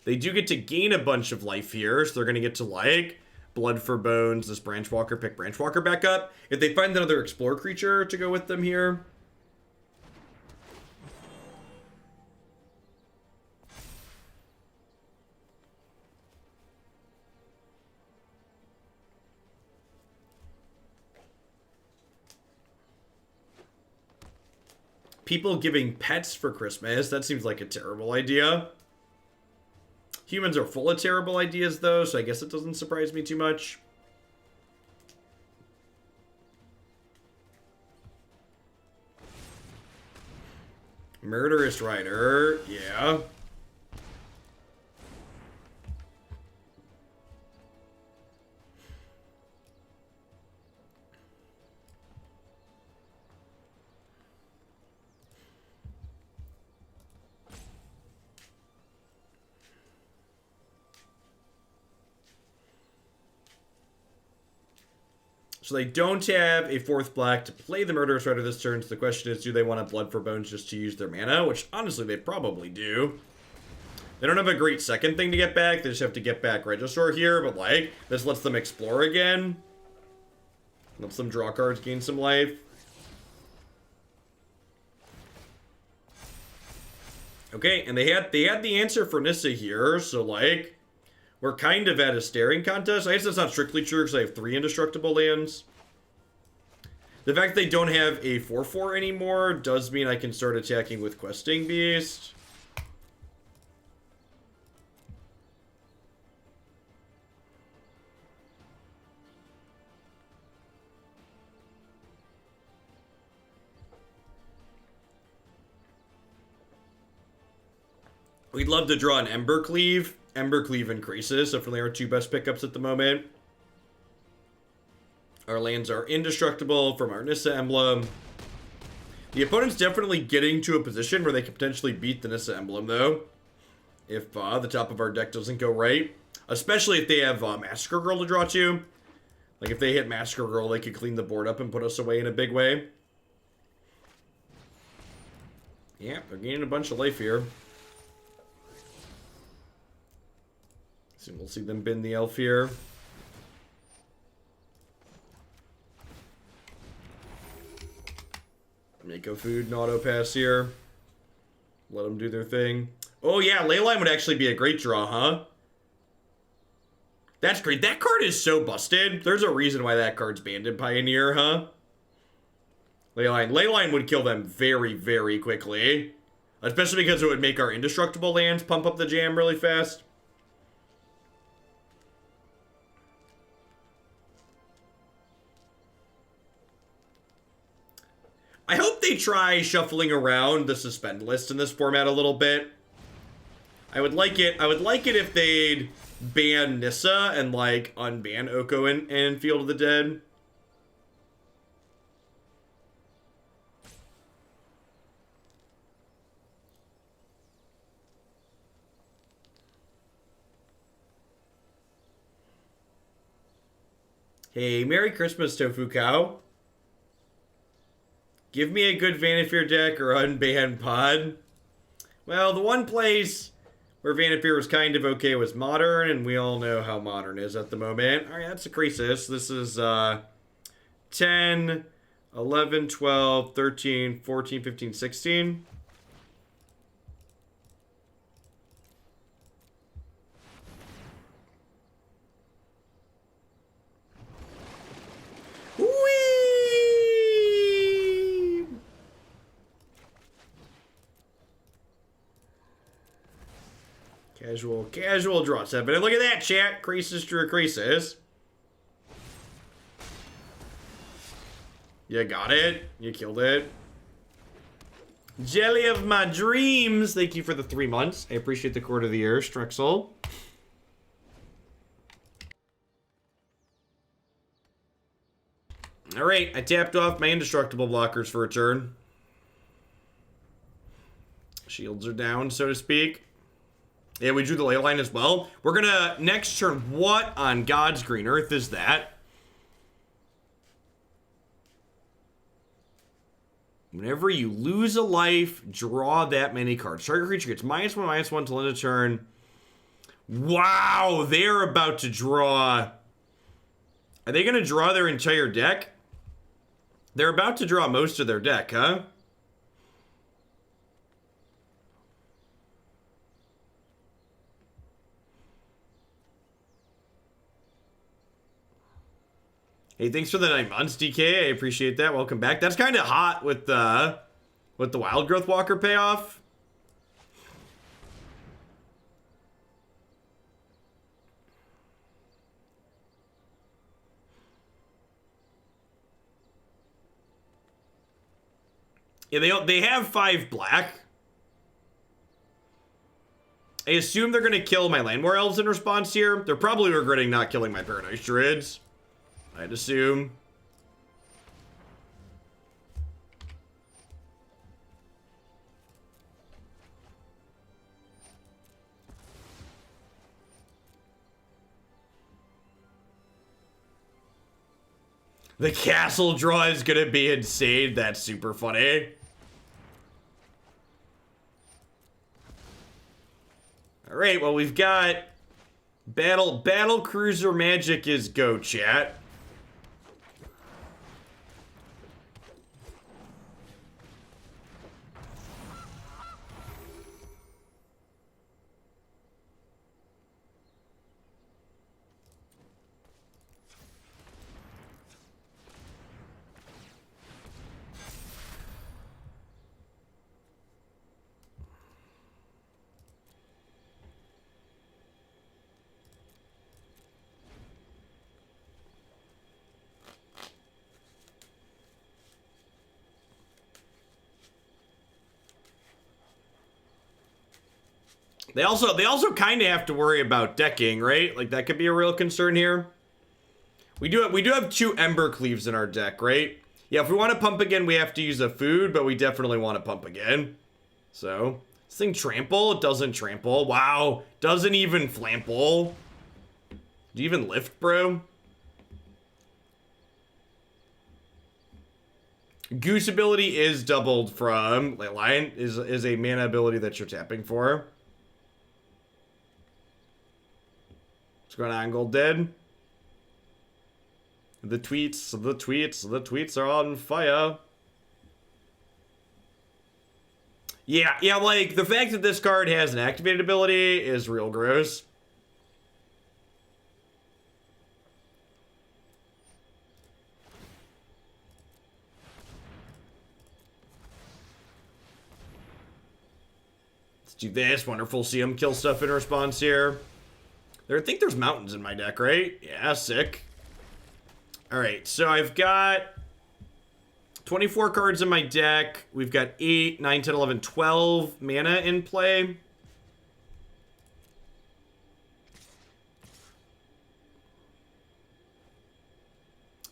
They do get to gain a bunch of life here, so they're going to get to, like, Blood for Bones, this Branchwalker, pick Branchwalker back up. If they find another Explore creature to go with them here. People giving pets for Christmas, that seems like a terrible idea. Humans are full of terrible ideas, though, so I guess it doesn't surprise me too much. Murderous Rider, yeah. So they don't have a 4th black to play the Murderous Rider this turn, so the question is, do they want a Blood for Bones just to use their mana? Which, honestly, they probably do. They don't have a great second thing to get back, they just have to get back Regisaur here, but, like, this lets them explore again. Lets them draw cards, gain some life. Okay, and they had the answer for Nissa here, so, like... We're kind of at a staring contest. I guess that's not strictly true because I have 3 indestructible lands. The fact they don't have a 4/4 anymore does mean I can start attacking with Questing Beast. We'd love to draw an Embercleave. Embercleave and Krasis, definitely our 2 best pickups at the moment. Our lands are indestructible from our Nissa emblem. The opponent's definitely getting to a position where they could potentially beat the Nissa emblem, though. If the top of our deck doesn't go right. Especially if they have Massacre Girl to draw to. Like, if they hit Massacre Girl, they could clean the board up and put us away in a big way. Yeah, they're gaining a bunch of life here. Soon we'll see them bin the elf here. Make a food and auto pass here. Let them do their thing. Oh yeah, Leyline would actually be a great draw, huh? That's great. That card is so busted. There's a reason why that card's banned in Pioneer, huh? Leyline would kill them very, very quickly. Especially because it would make our indestructible lands pump up the jam really fast. I hope they try shuffling around the suspend list in this format a little bit. I would like it if they'd ban Nissa and, like, unban Oko and Field of the Dead. Hey, Merry Christmas, Tofu Cow. Give me a good Vanifear deck or unban Pod. Well, the one place where Vanifear was kind of okay was Modern, and we all know how Modern is at the moment. Alright, that's a Krasis. This is 10, 11, 12, 13, 14, 15, 16. Casual draw 7. And look at that, chat. Krasis drew a Krasis. You got it. You killed it. Jelly of my dreams. Thank you for the 3 months. I appreciate the quarter of the year, Strexel. Alright, I tapped off my indestructible blockers for a turn. Shields are down, so to speak. Yeah, we drew the Leyline as well. We're gonna, next turn, what on God's green earth is that? Whenever you lose a life, draw that many cards. Target creature gets -1/-1 till end of turn. Wow, they're about to draw Are they going to draw their entire deck? They're about to draw most of their deck, huh? Hey, thanks for the 9 months, DK. I appreciate that. Welcome back. That's kind of hot with the Wild Growth Walker payoff. Yeah, they have 5 black. I assume they're going to kill my Llanowar Elves in response here. They're probably regretting not killing my Paradise Druids, I'd assume. The castle draw is going to be insane. That's super funny. All right, well, we've got Battle Cruiser Magic is go, chat. They also kind of have to worry about decking, right? Like that could be a real concern here. We do have 2 Embercleaves in our deck, right? Yeah, if we want to pump again, we have to use a food, but we definitely want to pump again. So, this thing trample? It doesn't trample. Wow, doesn't even flample. Do you even lift, bro? Goose ability is doubled from Leyline, is a mana ability that you're tapping for. What's going on, Gold Dead? The tweets are on fire. Yeah, like, the fact that this card has an activated ability is real gross. Let's do this. Wonderful. See him kill stuff in response here. I think there's mountains in my deck, right? Yeah, sick. Alright, so I've got 24 cards in my deck. We've got 8, 9, 10, 11, 12 mana in play.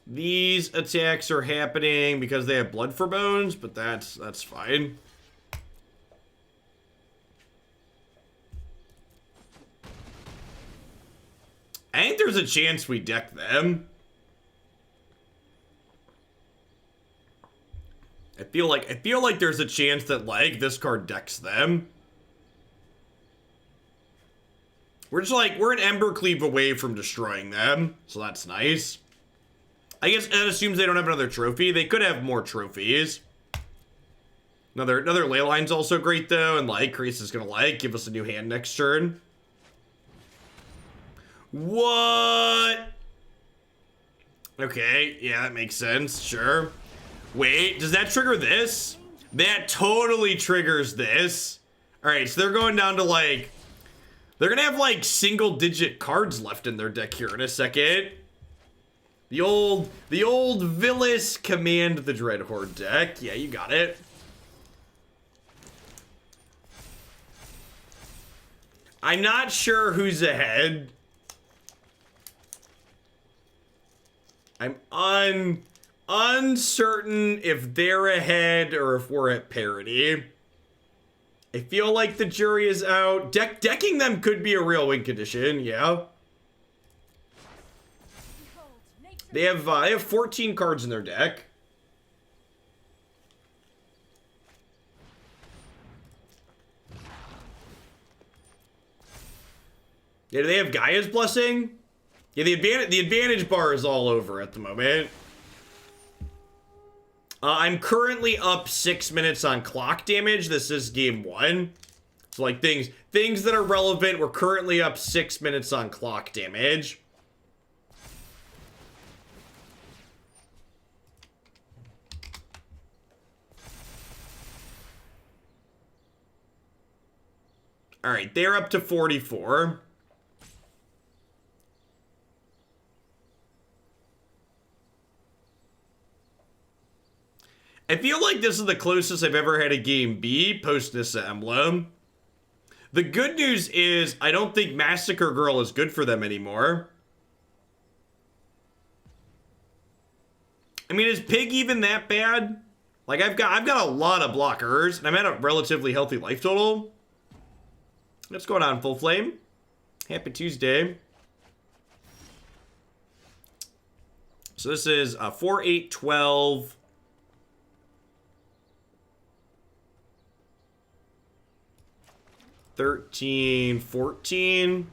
These attacks are happening because they have Blood for Bones, but that's fine. I think there's a chance we deck them. I feel like there's a chance that, like, this card decks them. We're an Embercleave away from destroying them, so that's nice. I guess that assumes they don't have another trophy. They could have more trophies. Another Leyline's also great though, and like Krasis is gonna give us a new hand next turn. What? Okay, yeah, that makes sense, sure. Wait, does that trigger this? That totally triggers this. Alright, so they're going down to they're gonna have single-digit cards left in their deck here in a second. The old Villas Command the Dreadhorde deck. Yeah, you got it. I'm not sure who's ahead. I'm uncertain if they're ahead or if we're at parity. I feel like the jury is out. Decking them could be a real win condition, yeah. They have 14 cards in their deck. Yeah, do they have Gaia's Blessing? Yeah, the advantage bar is all over at the moment. I'm currently up 6 minutes on clock damage. This is game 1. So like things that are relevant, we're currently up 6 minutes on clock damage. All right, they're up to 44. I feel like this is the closest I've ever had a game be post Nissa Emblem. The good news is I don't think Massacre Girl is good for them anymore. I mean, is Pig even that bad? Like I've got a lot of blockers and I'm at a relatively healthy life total. What's going on, Full Flame? Happy Tuesday. So this is 4, 8, 12. 13, 14.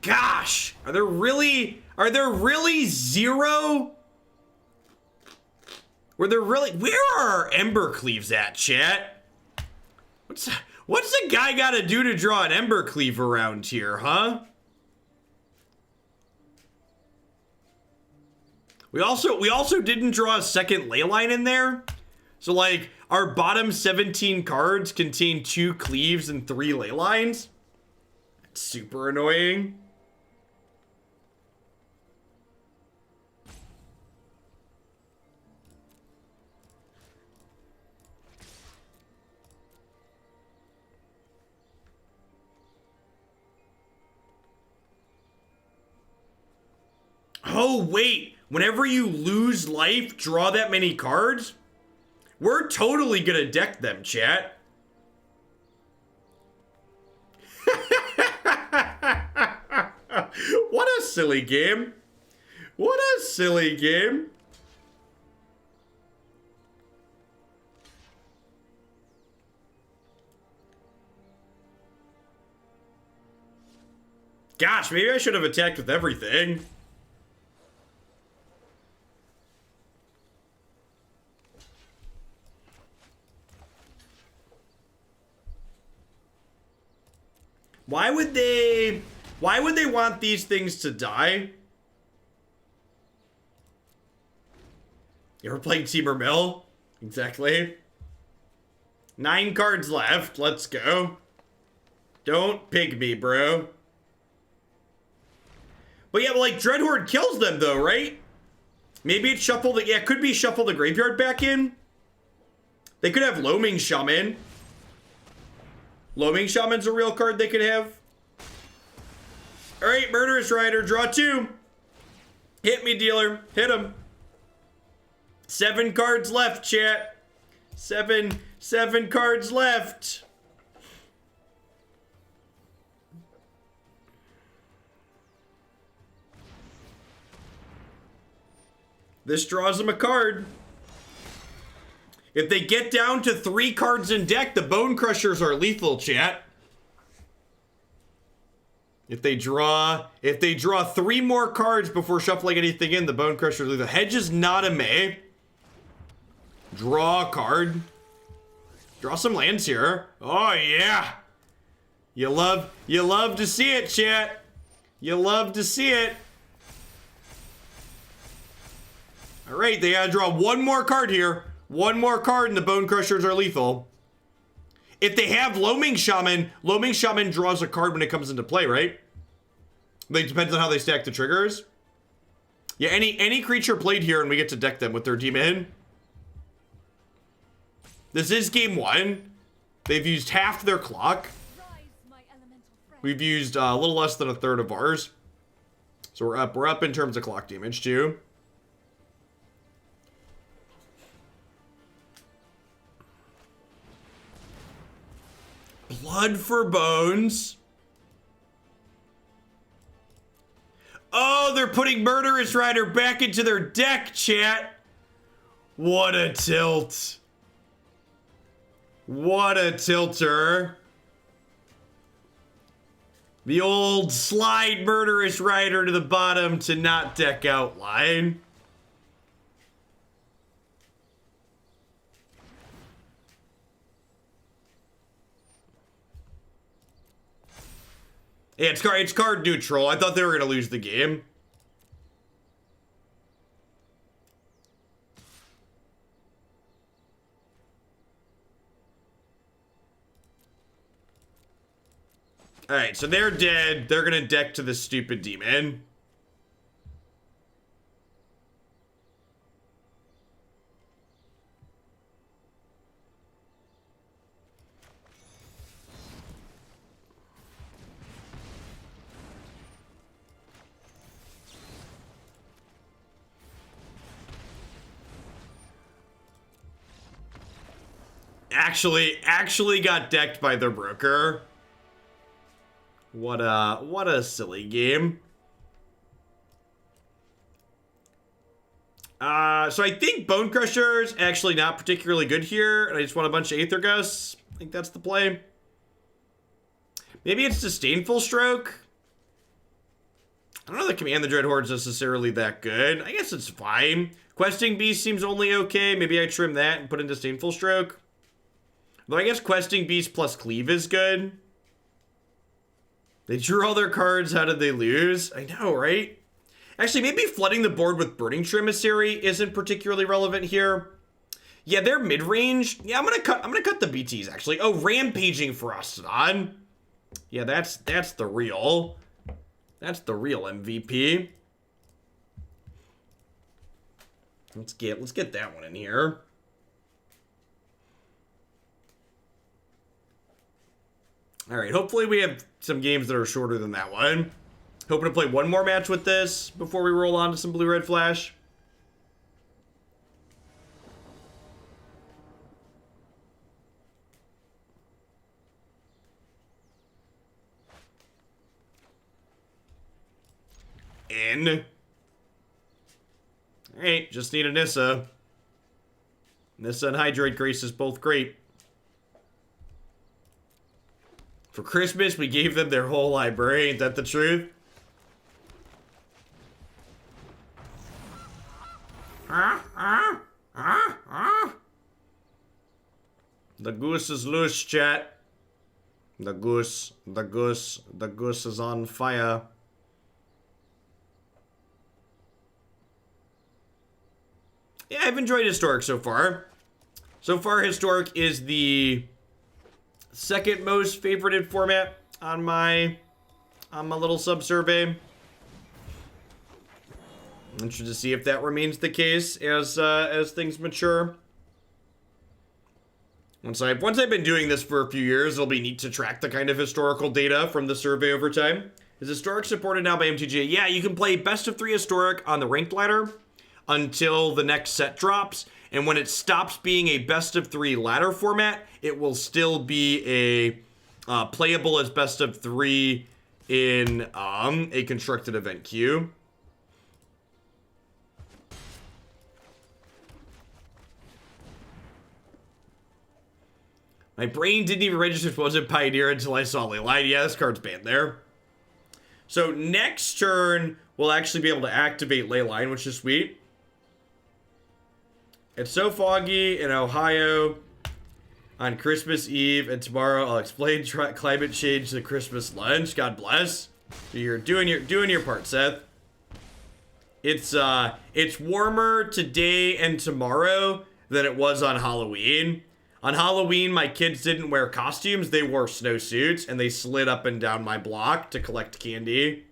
Gosh, are there really zero? Where are our Embercleaves at, chat? What's the guy gotta do to draw an Embercleave around here, huh? We also didn't draw a second Leyline in there. So like our bottom 17 cards contain 2 Cleaves and 3 Leylines. That's super annoying. Oh, wait. Whenever you lose life, draw that many cards? We're totally gonna deck them, chat. What a silly game. What a silly game. Gosh, maybe I should have attacked with everything. Why would they want these things to die? You ever played Temur Mill? Exactly. 9 cards left. Let's go. Don't pig me, bro. But yeah, but like Dreadhorde kills them though, right? Maybe it's shuffle the, yeah, it could be shuffle the graveyard back in. They could have Loaming Shaman. Loaming Shaman's a real card they could have. All right, Murderous Rider, draw 2. Hit me, dealer. Hit him. 7 cards left, chat. 7 cards left. This draws him a card. If they get down to 3 cards in deck, the Bonecrushers are lethal, chat. If they draw 3 more cards before shuffling anything in, the Bonecrusher is lethal. Hedge is not a May. Draw a card. Draw some lands here. Oh yeah. You love to see it, chat. You love to see it. All right, they gotta draw 1 more card here. 1 more card and the Bonecrushers are lethal. If they have Loaming Shaman draws a card when it comes into play, right? It depends on how they stack the triggers. Yeah, any creature played here and we get to deck them with their demon. This is game 1. They've used half their clock. We've used a little less than a third of ours. So we're up in terms of clock damage too. Blood for Bones. Oh, they're putting Murderous Rider back into their deck, chat. What a tilt. What a tilter. The old slide Murderous Rider to the bottom to not deck outline. Yeah, it's card neutral. I thought they were going to lose the game. Alright, so they're dead. They're gonna deck to the stupid demon. Actually got decked by their broker. What a silly game. So I think Bonecrusher is actually not particularly good here, and I just want a bunch of Aether Gusts. I think that's the play. Maybe it's Disdainful Stroke. I don't know that Command the Dreadhorde's necessarily that good. I guess it's fine. Questing Beast seems only okay. Maybe I trim that and put in Disdainful Stroke. Though I guess Questing Beast plus Cleave is good. They drew all their cards. How did they lose? I know, right? Actually, maybe flooding the board with Burning-Tree Emissary isn't particularly relevant here. Yeah, they're mid-range. Yeah, I'm gonna cut the BTs actually. Oh, Rampaging Ferocidon. Yeah, that's the real. That's the real MVP. Let's get that one in here. All right, hopefully we have some games that are shorter than that one. Hoping to play one more match with this before we roll on to some Blue-Red Flash. In. All right, just need a Nissa. Nissa and Hydroid Krasis both great. For Christmas, we gave them their whole library. Ain't that the truth? The goose is loose, chat. The goose is on fire. Yeah, I've enjoyed Historic so far. So far, Historic is the second most favorited format on my little sub-survey. Interested to see if that remains the case as things mature. Once I've been doing this for a few years, it'll be neat to track the kind of historical data from the survey over time. Is Historic supported now by MTG? Yeah, you can play best of 3 Historic on the ranked ladder until the next set drops. And when it stops being a best of 3 ladder format, it will still be a playable as best of 3 in a constructed event queue. My brain didn't even register if it wasn't Pioneer until I saw Leyline. Yeah, this card's banned there. So next turn, we'll actually be able to activate Leyline, which is sweet. It's so foggy in Ohio on Christmas Eve, and tomorrow I'll explain climate change to the Christmas lunch. God bless. So you're doing your part, Seth. It's warmer today and tomorrow than it was on Halloween. On Halloween, my kids didn't wear costumes. They wore snowsuits, and they slid up and down my block to collect candy.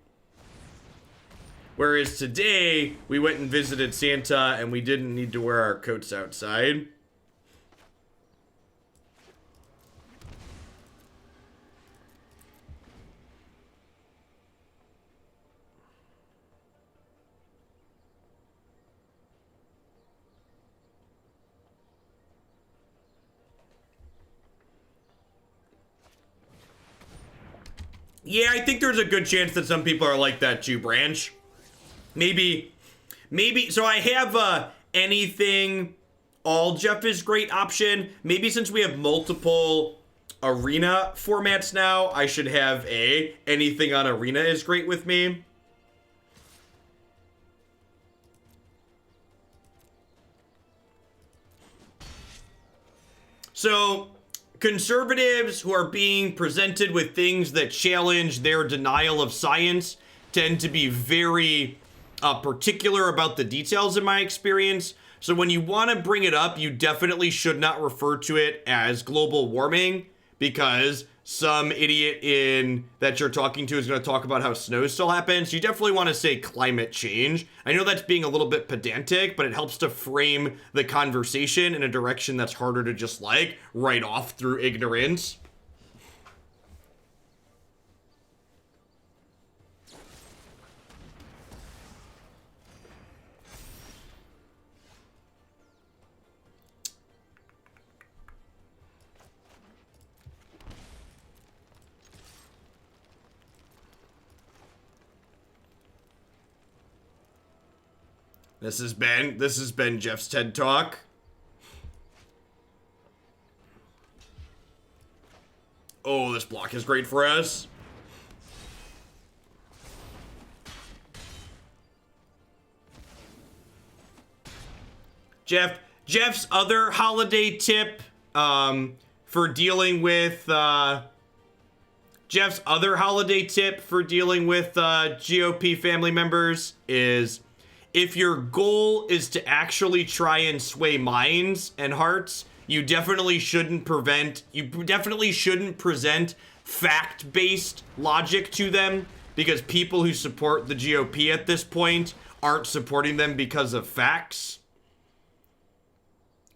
Whereas today, we went and visited Santa, and we didn't need to wear our coats outside. Yeah, I think there's a good chance that some people are like that too, Branch. Maybe, so I have anything all Jeff is great option. Maybe since we have multiple arena formats now, I should have anything on arena is great with me. So, conservatives who are being presented with things that challenge their denial of science tend to be very particular about the details in my experience. So when you want to bring it up, you definitely should not refer to it as global warming, because some idiot that you're talking to is going to talk about how snow still happens. You definitely want to say climate change. I know that's being a little bit pedantic, but it helps to frame the conversation in a direction that's harder to just like write off through ignorance. This has been Jeff's TED Talk. Oh, this block is great for us. Jeff's other holiday tip for dealing with GOP family members is, if your goal is to actually try and sway minds and hearts, you definitely shouldn't present fact-based logic to them, because people who support the GOP at this point aren't supporting them because of facts.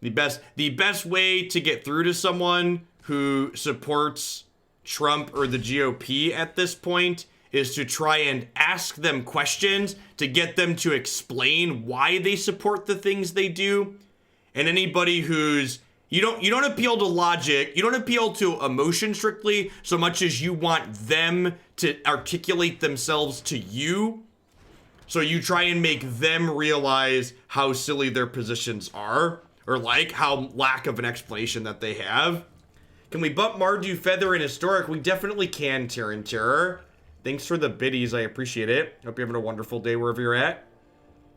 The best way to get through to someone who supports Trump or the GOP at this point is to try and ask them questions to get them to explain why they support the things they do. And anybody who's, you don't appeal to logic, you don't appeal to emotion strictly so much as you want them to articulate themselves to you. So you try and make them realize how silly their positions are, or like how lack of an explanation that they have. Can we bump Mardu Feather in Historic? We definitely can, Terran Terror. Thanks for the biddies, I appreciate it. Hope you're having a wonderful day wherever you're at.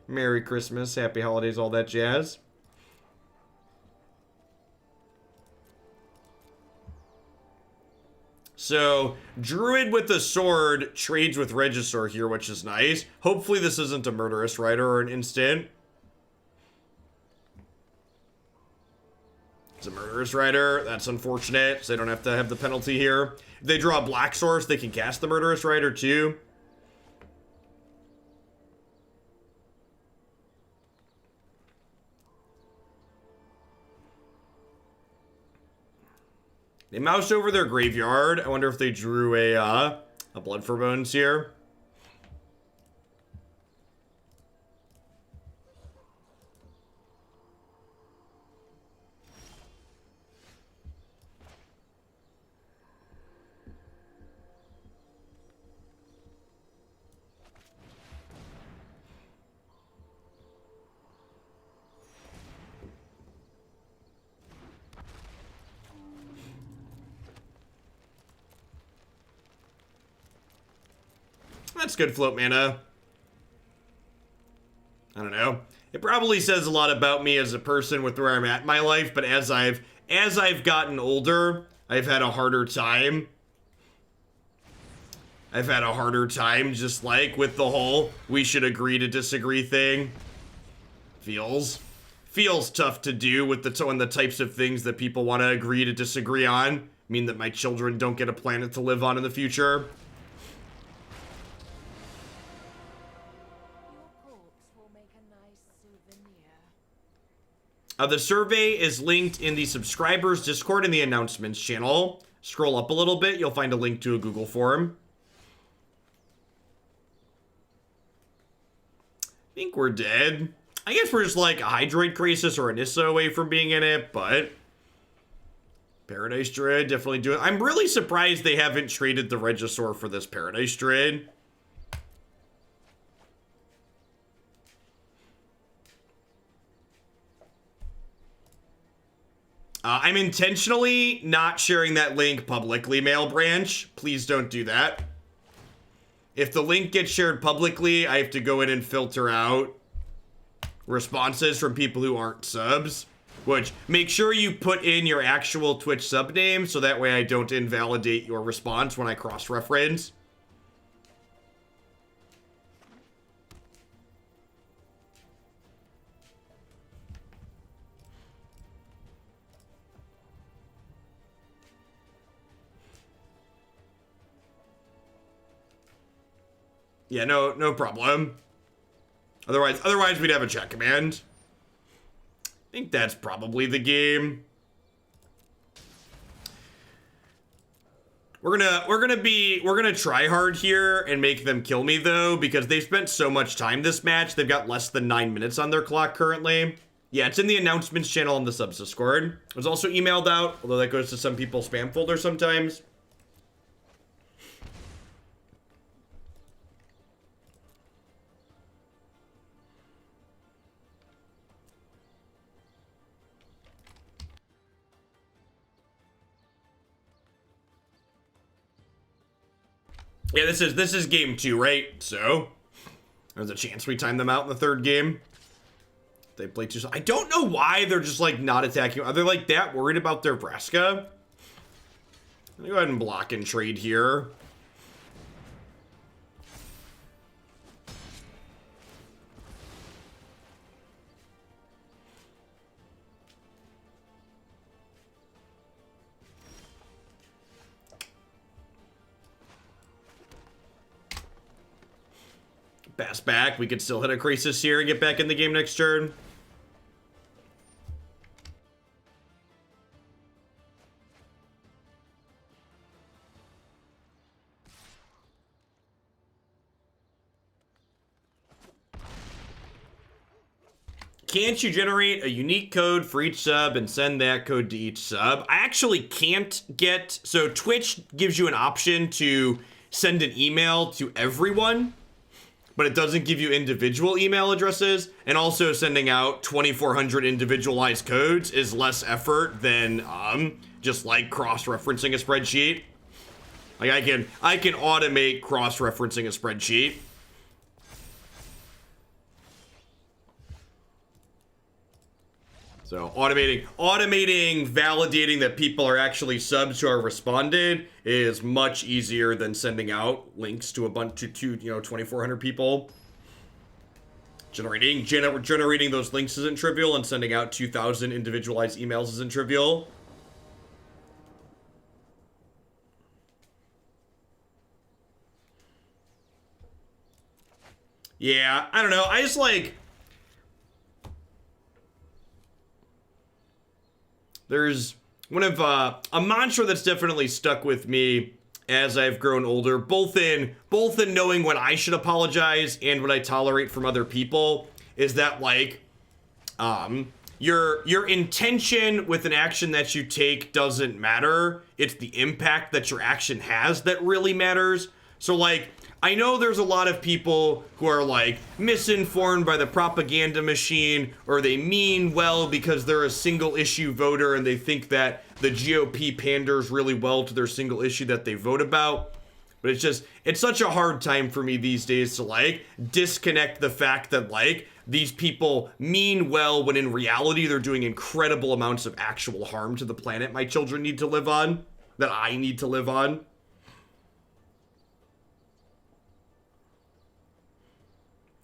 Merry Christmas, happy holidays, all that jazz. So, Druid with a sword trades with Regisaur here, which is nice. Hopefully this isn't a Murderous Rider or an instant. It's a Murderous Rider. That's unfortunate, so they don't have to have the penalty here. If they draw a Black Source, they can cast the Murderous Rider too. They moused over their graveyard. I wonder if they drew a Blood for Bones here. That's good float mana. I don't know. It probably says a lot about me as a person with where I'm at in my life, but as I've gotten older, I've had a harder time. Just like with the whole we should agree to disagree thing. Feels tough to do with when the types of things that people want to agree to disagree on mean that my children don't get a planet to live on in the future. The survey is linked in the subscribers Discord in the announcements channel. Scroll up a little bit, you'll find a link to a Google form. I think we're dead. I guess we're just like a Hydroid Krasis or a Nissa away from being in it, but Paradise Druid definitely doing. I'm really surprised they haven't traded the Regisaur for this Paradise Druid. I'm intentionally not sharing that link publicly, Mail Branch. Please don't do that. If the link gets shared publicly, I have to go in and filter out responses from people who aren't subs. Which, make sure you put in your actual Twitch sub name so that way I don't invalidate your response when I cross-reference. Yeah, no problem. Otherwise we'd have a chat command. I think that's probably the game. We're gonna try hard here and make them kill me though, because they've spent so much time this match. They've got less than 9 minutes on their clock currently. Yeah, it's in the announcements channel on the subs Discord. It was also emailed out, although that goes to some people's spam folder sometimes. Yeah, this is game 2, right? So there's a chance we time them out in the third game. They play too. I don't know why they're just like not attacking. Are they like that worried about their Vraska? Let me go ahead and block and trade here. Pass back. We could still hit a Krasis here and get back in the game next turn. Can't you generate a unique code for each sub and send that code to each sub? I actually can't get... So Twitch gives you an option to send an email to everyone, but it doesn't give you individual email addresses. And also sending out 2,400 individualized codes is less effort than just like cross-referencing a spreadsheet. Like I can automate cross-referencing a spreadsheet. So automating, validating that people are actually subs who are responded is much easier than sending out links to a bunch to 2,400 people. Generating those links isn't trivial, and sending out 2,000 individualized emails isn't trivial. Yeah, I don't know. I just like... There's one of a mantra that's definitely stuck with me as I've grown older, both in knowing when I should apologize and what I tolerate from other people, is that like your intention with an action that you take doesn't matter. It's the impact that your action has that really matters. So like, I know there's a lot of people who are like misinformed by the propaganda machine, or they mean well because they're a single issue voter and they think that the GOP panders really well to their single issue that they vote about. But it's such a hard time for me these days to like disconnect the fact that like these people mean well when in reality they're doing incredible amounts of actual harm to the planet my children need to live on, that I need to live on.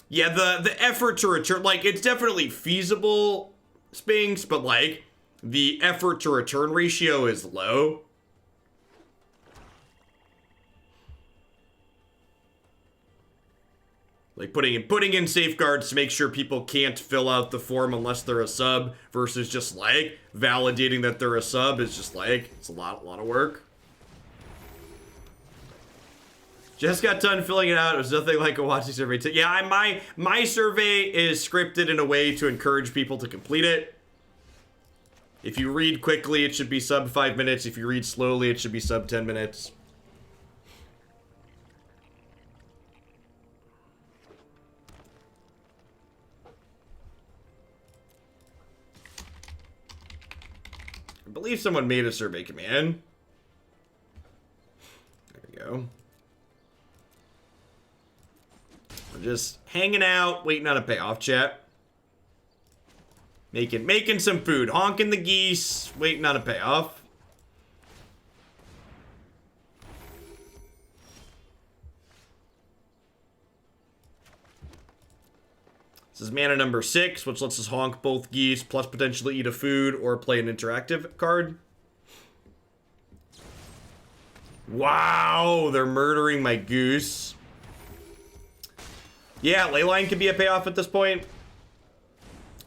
Yeah, the effort to return, like, it's definitely feasible, Spinks, but, like, the effort to return ratio is low. Like, putting in safeguards to make sure people can't fill out the form unless they're a sub, versus just, like, validating that they're a sub is just, like, it's a lot of work. Just got done filling it out. It was nothing like a watching survey. Yeah, my survey is scripted in a way to encourage people to complete it. If you read quickly, it should be sub 5 minutes. If you read slowly, it should be sub 10 minutes. believe someone made a survey command. There we go. We're just hanging out, waiting on a payoff, chat. Making some food. Honking the geese, waiting on a payoff. This is mana number 6, which lets us honk both geese, plus potentially eat a food or play an interactive card. Wow, they're murdering my goose. Yeah, Leyline could be a payoff at this point.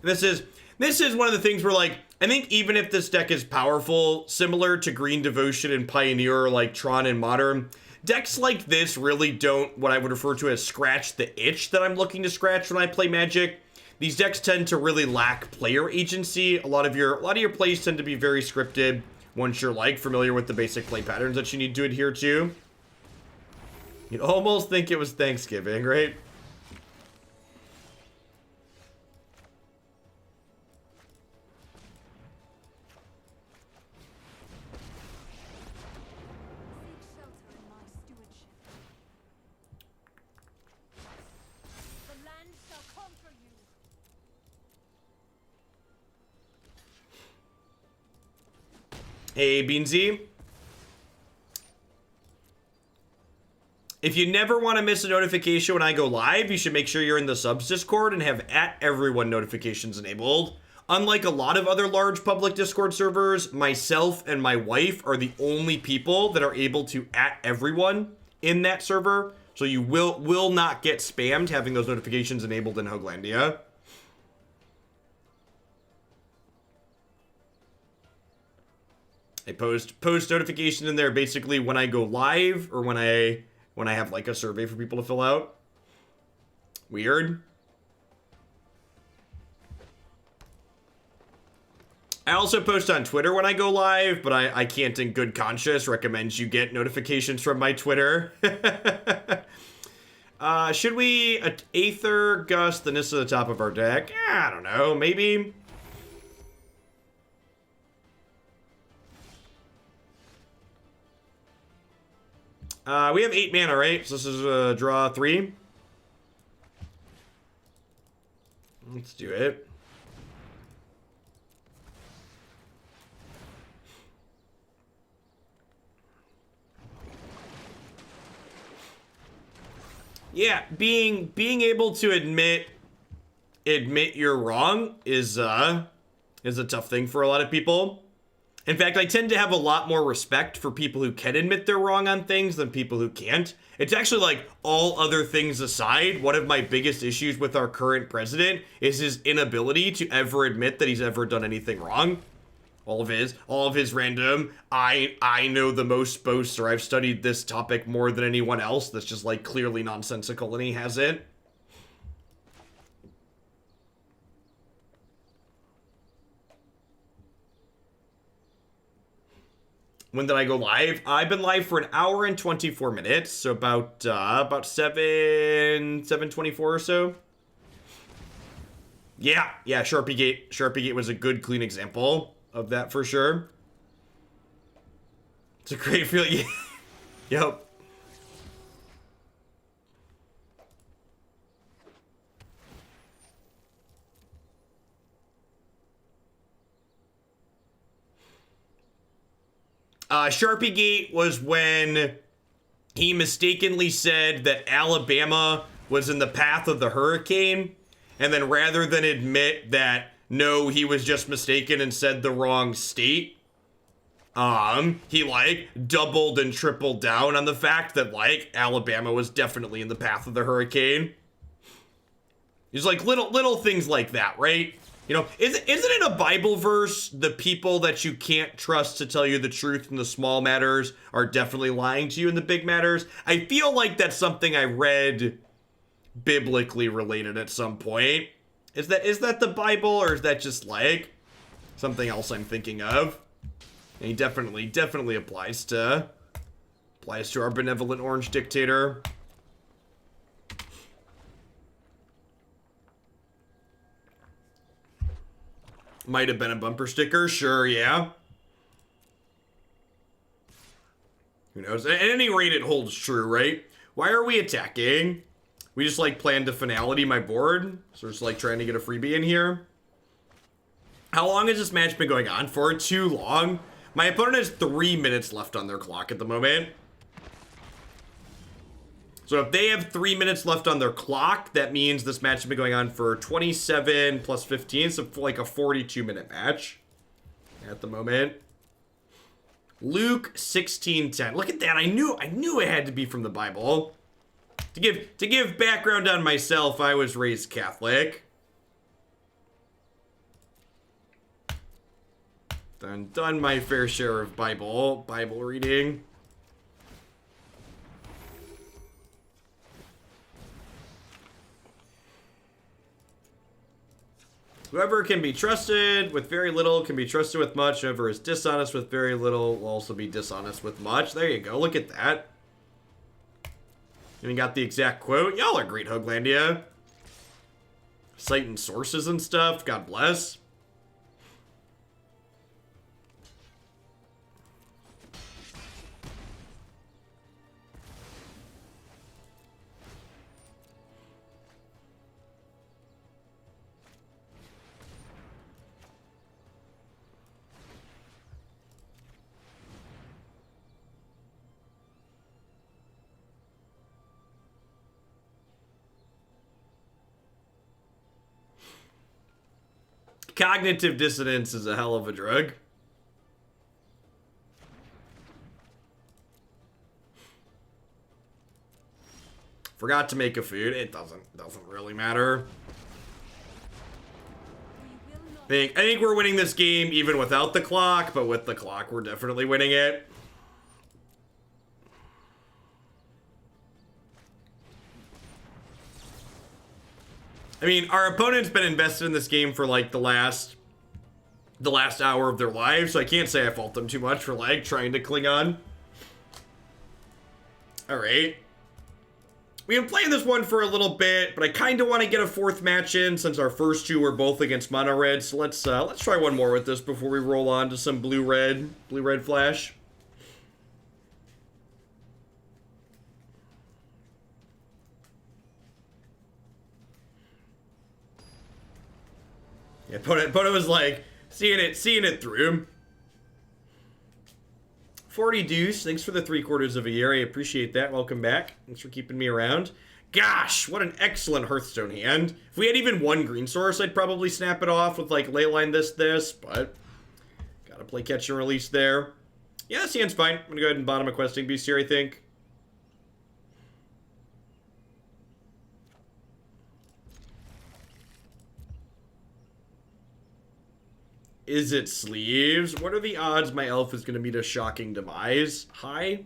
This is one of the things where, like, I think even if this deck is powerful, similar to Green Devotion and Pioneer, or like Tron and Modern, decks like this really don't, what I would refer to as, scratch the itch that I'm looking to scratch when I play Magic. These decks tend to really lack player agency. A lot of your plays tend to be very scripted once you're, like, familiar with the basic play patterns that you need to adhere to. You'd almost think it was Thanksgiving, right? Hey, Beansy. If you never want to miss a notification when I go live, you should make sure you're in the subs Discord and have @everyone notifications enabled. Unlike a lot of other large public Discord servers, myself and my wife are the only people that are able to @everyone in that server. So you will not get spammed having those notifications enabled in Hoaglandia. I post notification in there basically when I go live or when I have like a survey for people to fill out. Weird. I also post on Twitter when I go live, but I can't in good conscience recommend you get notifications from my Twitter. Should we Aether Gust the Nissa at the top of our deck? I don't know, maybe. We have 8 mana, right? So this is draw 3. Let's do it. Yeah, being able to admit you're wrong is a tough thing for a lot of people. In fact, I tend to have a lot more respect for people who can admit they're wrong on things than people who can't. It's actually, like, all other things aside, one of my biggest issues with our current president is his inability to ever admit that he's ever done anything wrong. All of his random, I know the most boasts, or I've studied this topic more than anyone else, that's just, like, clearly nonsensical, and he hasn't. When did I go live? I've been live for an hour and 24 minutes, so about 7:24 or so. Yeah, Sharpie Gate was a good, clean example of that for sure. It's a great feeling. Yep. Sharpie Gate was when he mistakenly said that Alabama was in the path of the hurricane, and then rather than admit that, no, he was just mistaken and said the wrong state, he, like, doubled and tripled down on the fact that, like, Alabama was definitely in the path of the hurricane. It's like little things like that, right? You know, isn't it a Bible verse? The people that you can't trust to tell you the truth in the small matters are definitely lying to you in the big matters. I feel like that's something I read biblically related at some point. Is that the Bible, or is that just like something else I'm thinking of? And he definitely applies to our benevolent orange dictator. Might have been a bumper sticker, sure, yeah. Who knows? At any rate, it holds true, right? Why are we attacking? We just, like, plan to finality my board? So we're just, like, trying to get a freebie in here? How long has this match been going on for? Too long? My opponent has 3 minutes left on their clock at the moment. So if they have 3 minutes left on their clock, that means this match has been going on for 27 plus 15, so like a 42-minute match at the moment. Luke 16:10. Look at that. I knew it had to be from the Bible. To give background on myself, I was raised Catholic. Done my fair share of Bible reading. Whoever can be trusted with very little can be trusted with much. Whoever is dishonest with very little will also be dishonest with much. There you go. Look at that. And we got the exact quote. Y'all are great, Hoaglandia. Citing sources and stuff. God bless. Cognitive dissonance is a hell of a drug. Forgot to make a food. It doesn't really matter. I think we're winning this game even without the clock, but with the clock, we're definitely winning it. I mean, our opponent's been invested in this game for like the last hour of their lives, so I can't say I fault them too much for like trying to cling on. All right. We've been playing this one for a little bit, but I kind of want to get a fourth match in since our first two were both against mono red. So let's try one more with this before we roll on to some blue red flash. Yeah, opponent was like seeing it through. 40 Deuce, thanks for the 3/4 of a year. I appreciate that. Welcome back. Thanks for keeping me around. Gosh, what an excellent Hearthstone hand. If we had even one green source, I'd probably snap it off with like Leyline this, but gotta play catch and release there. Yeah, this hand's fine. I'm gonna go ahead and bottom a Questing Beast here, I think. Is it sleeves? What are the odds my elf is going to meet a shocking demise? High?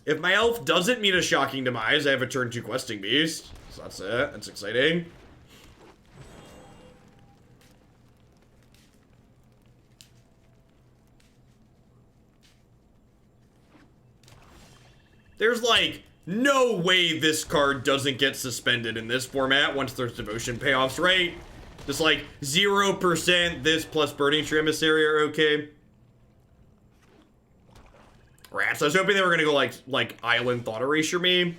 If my elf doesn't meet a shocking demise, I have a turn 2 Questing Beast. So that's it. That's exciting. There's like no way this card doesn't get suspended in this format once there's devotion payoffs, right? Just like 0% this plus Burning-Tree Emissary are okay. Rats, I was hoping they were gonna go like Island Thought Erasure me.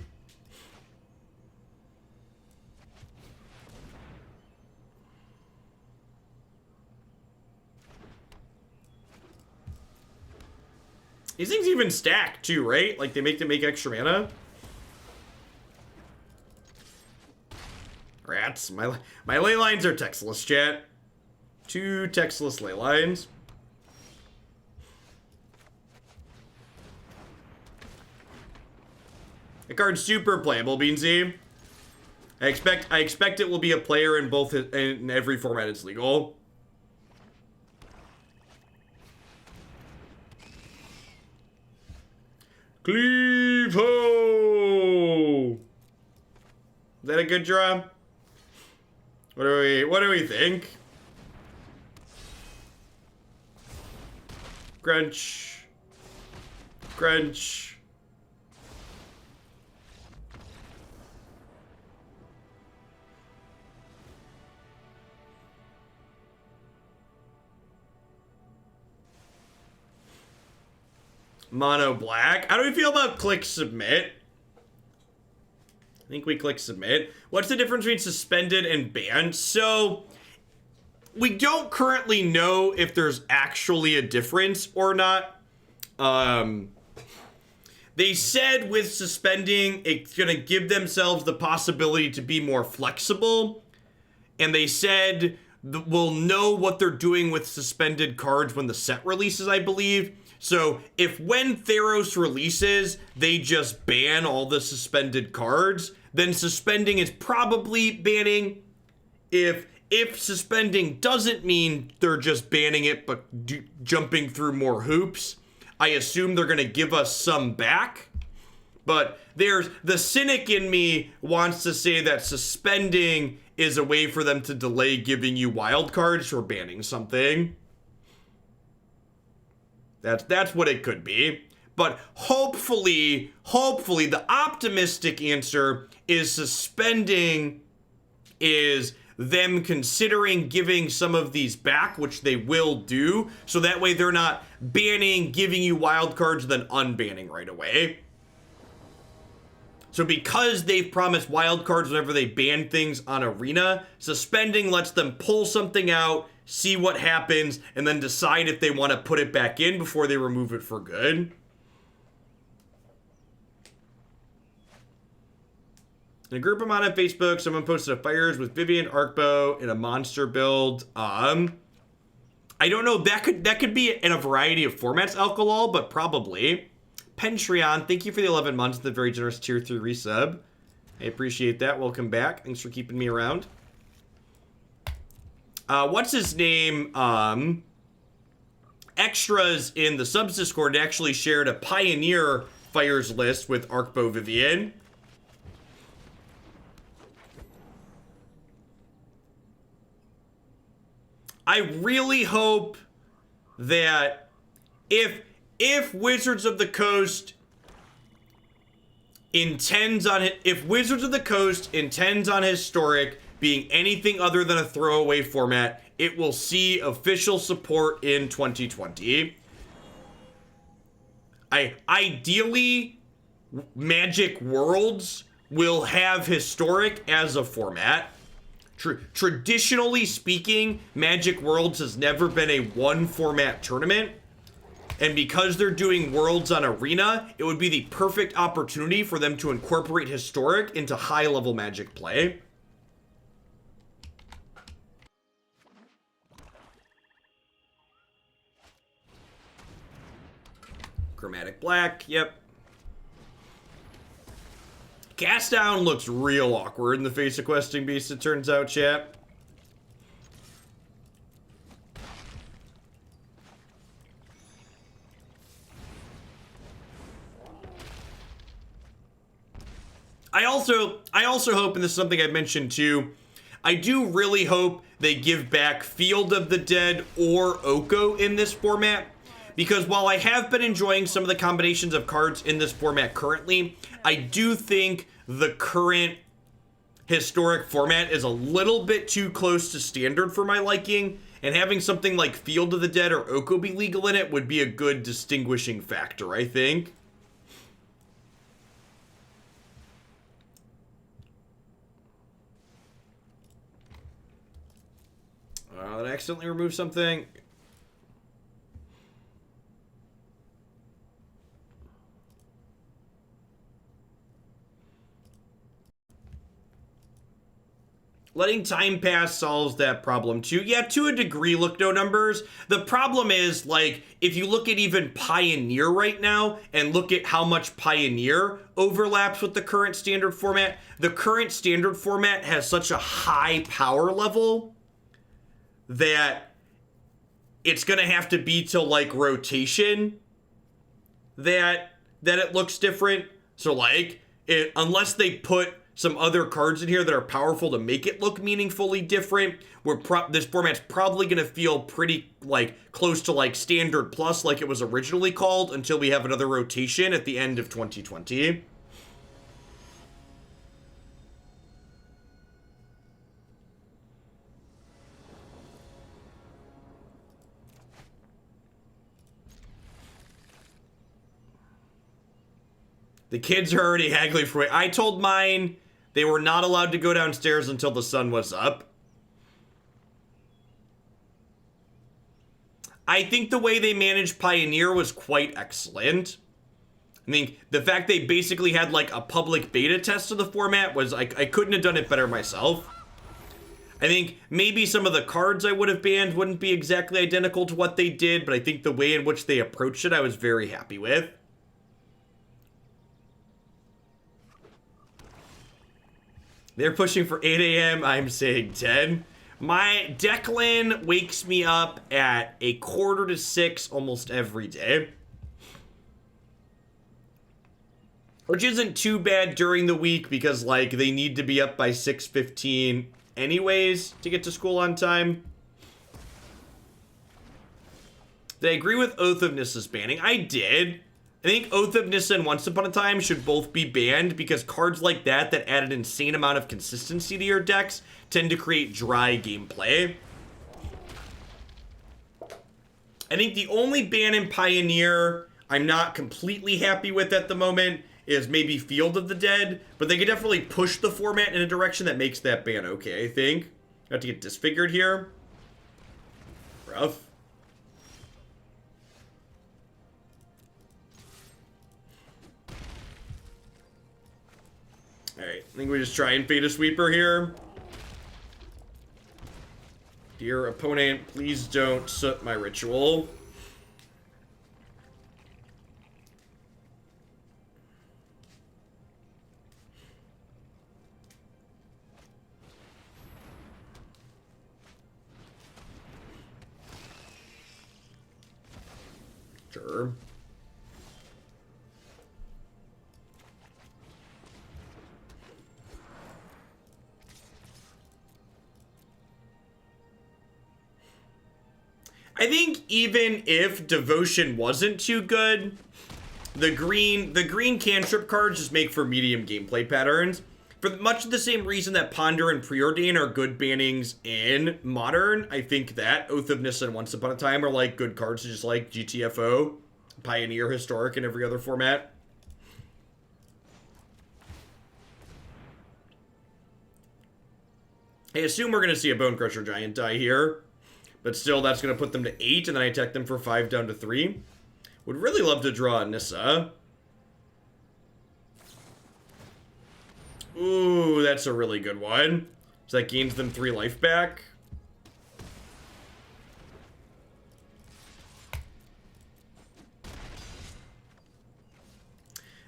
These things even stack too, right? Like they make them make extra mana. Rats. My ley lines are textless, chat. 2 textless ley lines. The card's super playable, Beansy. I expect it will be a player in both in every format it's legal. Cleave ho! Is that a good draw? What do we think? Crunch. Crunch. Mono black. How do we feel about click submit? I think we click submit. What's the difference between suspended and banned? So, we don't currently know if there's actually a difference or not. They said with suspending, it's going to give themselves the possibility to be more flexible. And they said we'll know what they're doing with suspended cards when the set releases, I believe. So if when Theros releases, they just ban all the suspended cards, then suspending is probably banning. If suspending doesn't mean they're just banning it but jumping through more hoops, I assume they're going to give us some back. But there's the cynic in me wants to say that suspending is a way for them to delay giving you wild cards for banning something. That's what it could be. But hopefully the optimistic answer is suspending is them considering giving some of these back, which they will do, so that way they're not banning, giving you wild cards, then unbanning right away. So because they've promised wild cards whenever they ban things on Arena, suspending lets them pull something out, see what happens, and then decide if they want to put it back in before they remove it for good. In a group I'm on Facebook, someone posted a Fires with Vivian, Arcbow, in a monster build. I don't know, that could be in a variety of formats, Alkalol, but probably. Pentreon, thank you for the 11 months, the very generous tier 3 resub. I appreciate that. Welcome back. Thanks for keeping me around. What's his name? Extras in the subs Discord actually shared a Pioneer Fires list with Arcbow Vivian. I really hope that if Wizards of the Coast intends on it, if Wizards of the Coast intends on Historic being anything other than a throwaway format, it will see official support in 2020. Ideally, Magic Worlds will have Historic as a format. Traditionally speaking, Magic Worlds has never been a one format tournament. And because they're doing Worlds on Arena, it would be the perfect opportunity for them to incorporate Historic into high-level Magic play. Chromatic Black, yep. Cast Down looks real awkward in the face of Questing Beast, it turns out, chat. I also hope, and this is something I mentioned too, I do really hope they give back Field of the Dead or Oko in this format. Because while I have been enjoying some of the combinations of cards in this format currently, I do think the current Historic format is a little bit too close to standard for my liking, and having something like Field of the Dead or Oko be legal in it would be a good distinguishing factor, I think. Did I accidentally remove something? Letting time pass solves that problem too. Yeah, to a degree, look, no numbers. The problem is, like, if you look at even Pioneer right now and look at how much Pioneer overlaps with the current standard format, the current standard format has such a high power level that it's gonna have to be till like rotation that it looks different. So like, unless they put some other cards in here that are powerful to make it look meaningfully different, this format's probably gonna feel pretty like close to like standard plus like it was originally called until we have another rotation at the end of 2020. The kids are already haggling for it. I told mine they were not allowed to go downstairs until the sun was up. I think the way they managed Pioneer was quite excellent. I think the fact they basically had like a public beta test of the format was, I couldn't have done it better myself. I think maybe some of the cards I would have banned wouldn't be exactly identical to what they did, but I think the way in which they approached it, I was very happy with. They're pushing for 8 a.m. I'm saying 10. My Declan wakes me up at 5:45 almost every day. Which isn't too bad during the week because, like, they need to be up by 6:15 anyways to get to school on time. Did I agree with Oath of Nissa's banning? I did. I think Oath of Nissa and Once Upon a Time should both be banned because cards like that add an insane amount of consistency to your decks tend to create dry gameplay. I think the only ban in Pioneer I'm not completely happy with at the moment is maybe Field of the Dead, but they could definitely push the format in a direction that makes that ban okay, I think. I have to get disfigured here. Rough. Alright, I think we just try and fade a sweeper here. Dear opponent, please don't soot my ritual. Sure. I think even if Devotion wasn't too good, the green cantrip cards just make for medium gameplay patterns. For much the same reason that Ponder and Preordain are good bannings in Modern, I think that Oath of Nissa and Once Upon a Time are like good cards to just like GTFO, Pioneer, Historic, and every other format. I assume we're going to see a Bonecrusher Giant die here. But still, that's going to put them to 8, and then I attack them for 5 down to 3. Would really love to draw a Nissa. Ooh, that's a really good one. So that gains them 3 life back.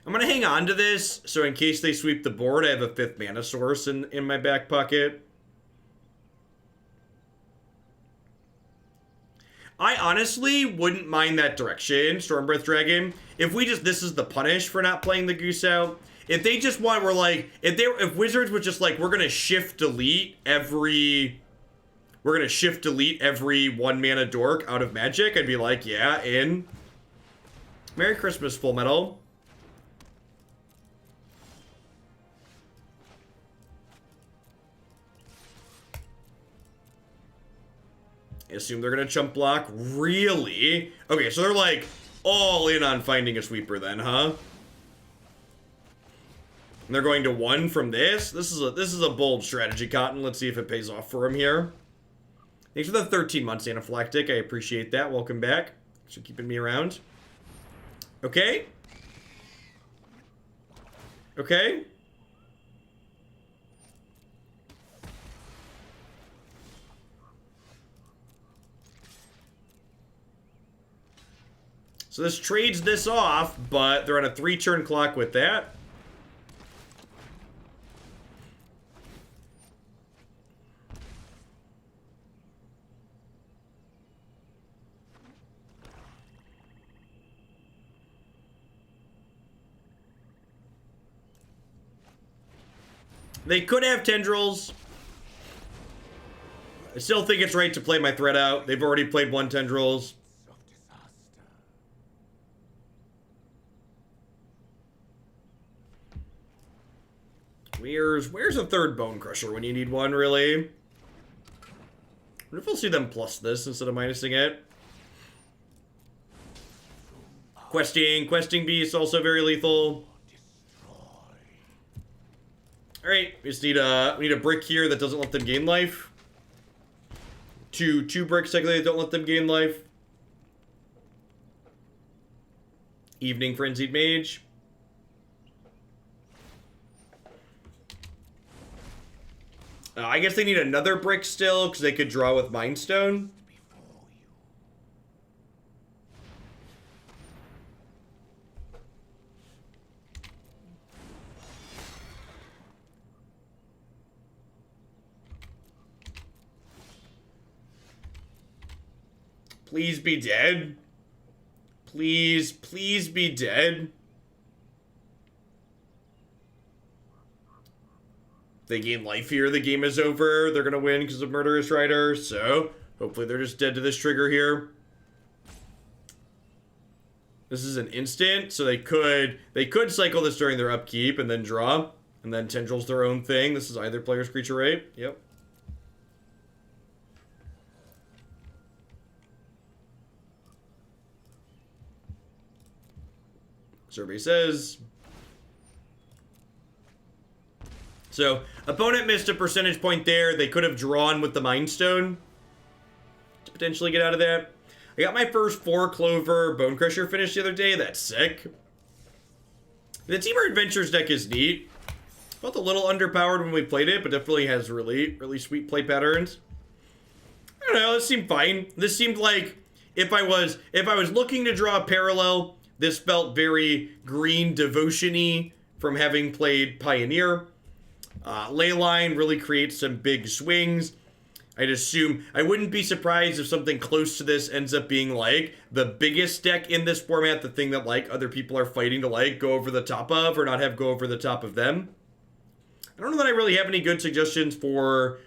I'm going to hang on to this, so in case they sweep the board, I have a 5th mana source in my back pocket. I honestly wouldn't mind that direction, Stormbreath Dragon. If we just, this is the punish for not playing the Goose out. If they just want, we're like, if Wizards was just like, we're gonna shift delete every 1 mana dork out of Magic, I'd be like, yeah, in. Merry Christmas, Full Metal. I assume they're gonna chump block. Really? Okay, so they're like all in on finding a sweeper then, huh? And they're going to 1 from this. This is a bold strategy, Cotton. Let's see if it pays off for him here. Thanks for the 13 months, Anaphylactic. I appreciate that. Welcome back. Thanks for keeping me around. Okay. Okay. So this trades this off, but they're on a 3-turn clock with that. They could have Tendrils. I still think it's right to play my threat out. They've already played 1 Tendrils. Where's a 3rd Bonecrusher when you need one, really? I wonder if we'll see them plus this instead of minusing it. Questing Beast, also very lethal. All right, we just need a brick here that doesn't let them gain life. Two bricks technically that don't let them gain life. Evening Frenzied Mage. I guess they need another brick still, because they could draw with Mind Stone. Please be dead. Please be dead. They gain life here, the game is over. They're gonna win because of Murderous Rider, so hopefully they're just dead to this trigger here. This is an instant, so they could cycle this during their upkeep and then draw, and then Tendrils their own thing. This is either player's creature, right? Yep. Survey says. So, opponent missed a percentage point there. They could have drawn with the Mind Stone to potentially get out of that. I got my first 4-Clover Bonecrusher finish the other day. That's sick. The Temur Adventures deck is neat. Felt a little underpowered when we played it, but definitely has really sweet play patterns. I don't know, this seemed fine. This seemed like if I was looking to draw a parallel, this felt very green devotion-y from having played Pioneer. Leyline really creates some big swings. I'd assume, I wouldn't be surprised if something close to this ends up being like the biggest deck in this format, the thing that like other people are fighting to like go over the top of or not have go over the top of them. I don't know that I really have any good suggestions for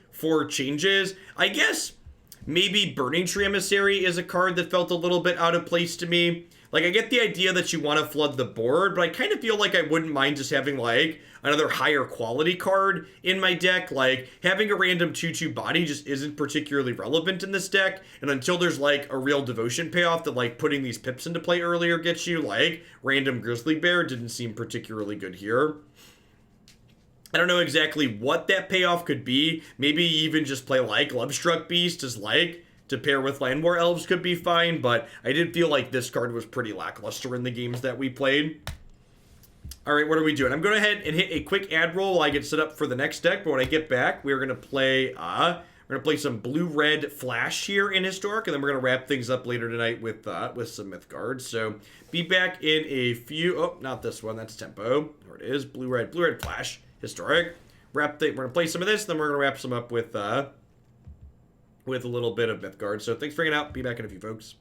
changes. I guess maybe Burning-Tree Emissary is a card that felt a little bit out of place to me. Like, I get the idea that you want to flood the board, but I kind of feel like I wouldn't mind just having, like, another higher quality card in my deck. Like, having a random 2/2 body just isn't particularly relevant in this deck, and until there's, like, a real devotion payoff that, like, putting these pips into play earlier gets you, like, random Grizzly Bear didn't seem particularly good here. I don't know exactly what that payoff could be. Maybe even just play, like, Lovestruck Beast as, like, to pair with Llanowar Elves could be fine, but I did feel like this card was pretty lackluster in the games that we played. Alright, what are we doing? I'm going to head and hit a quick ad roll while I get set up for the next deck, but when I get back, we're going to play some blue-red Flash here in Historic, and then we're going to wrap things up later tonight with some Myth cards. So, be back in a few... Oh, not this one. That's Tempo. There it is. Blue-red Flash. Historic. We're going to play some of this, then we're going to wrap some up with a little bit of Myth cards. So thanks for hanging out. Be back in a few, folks.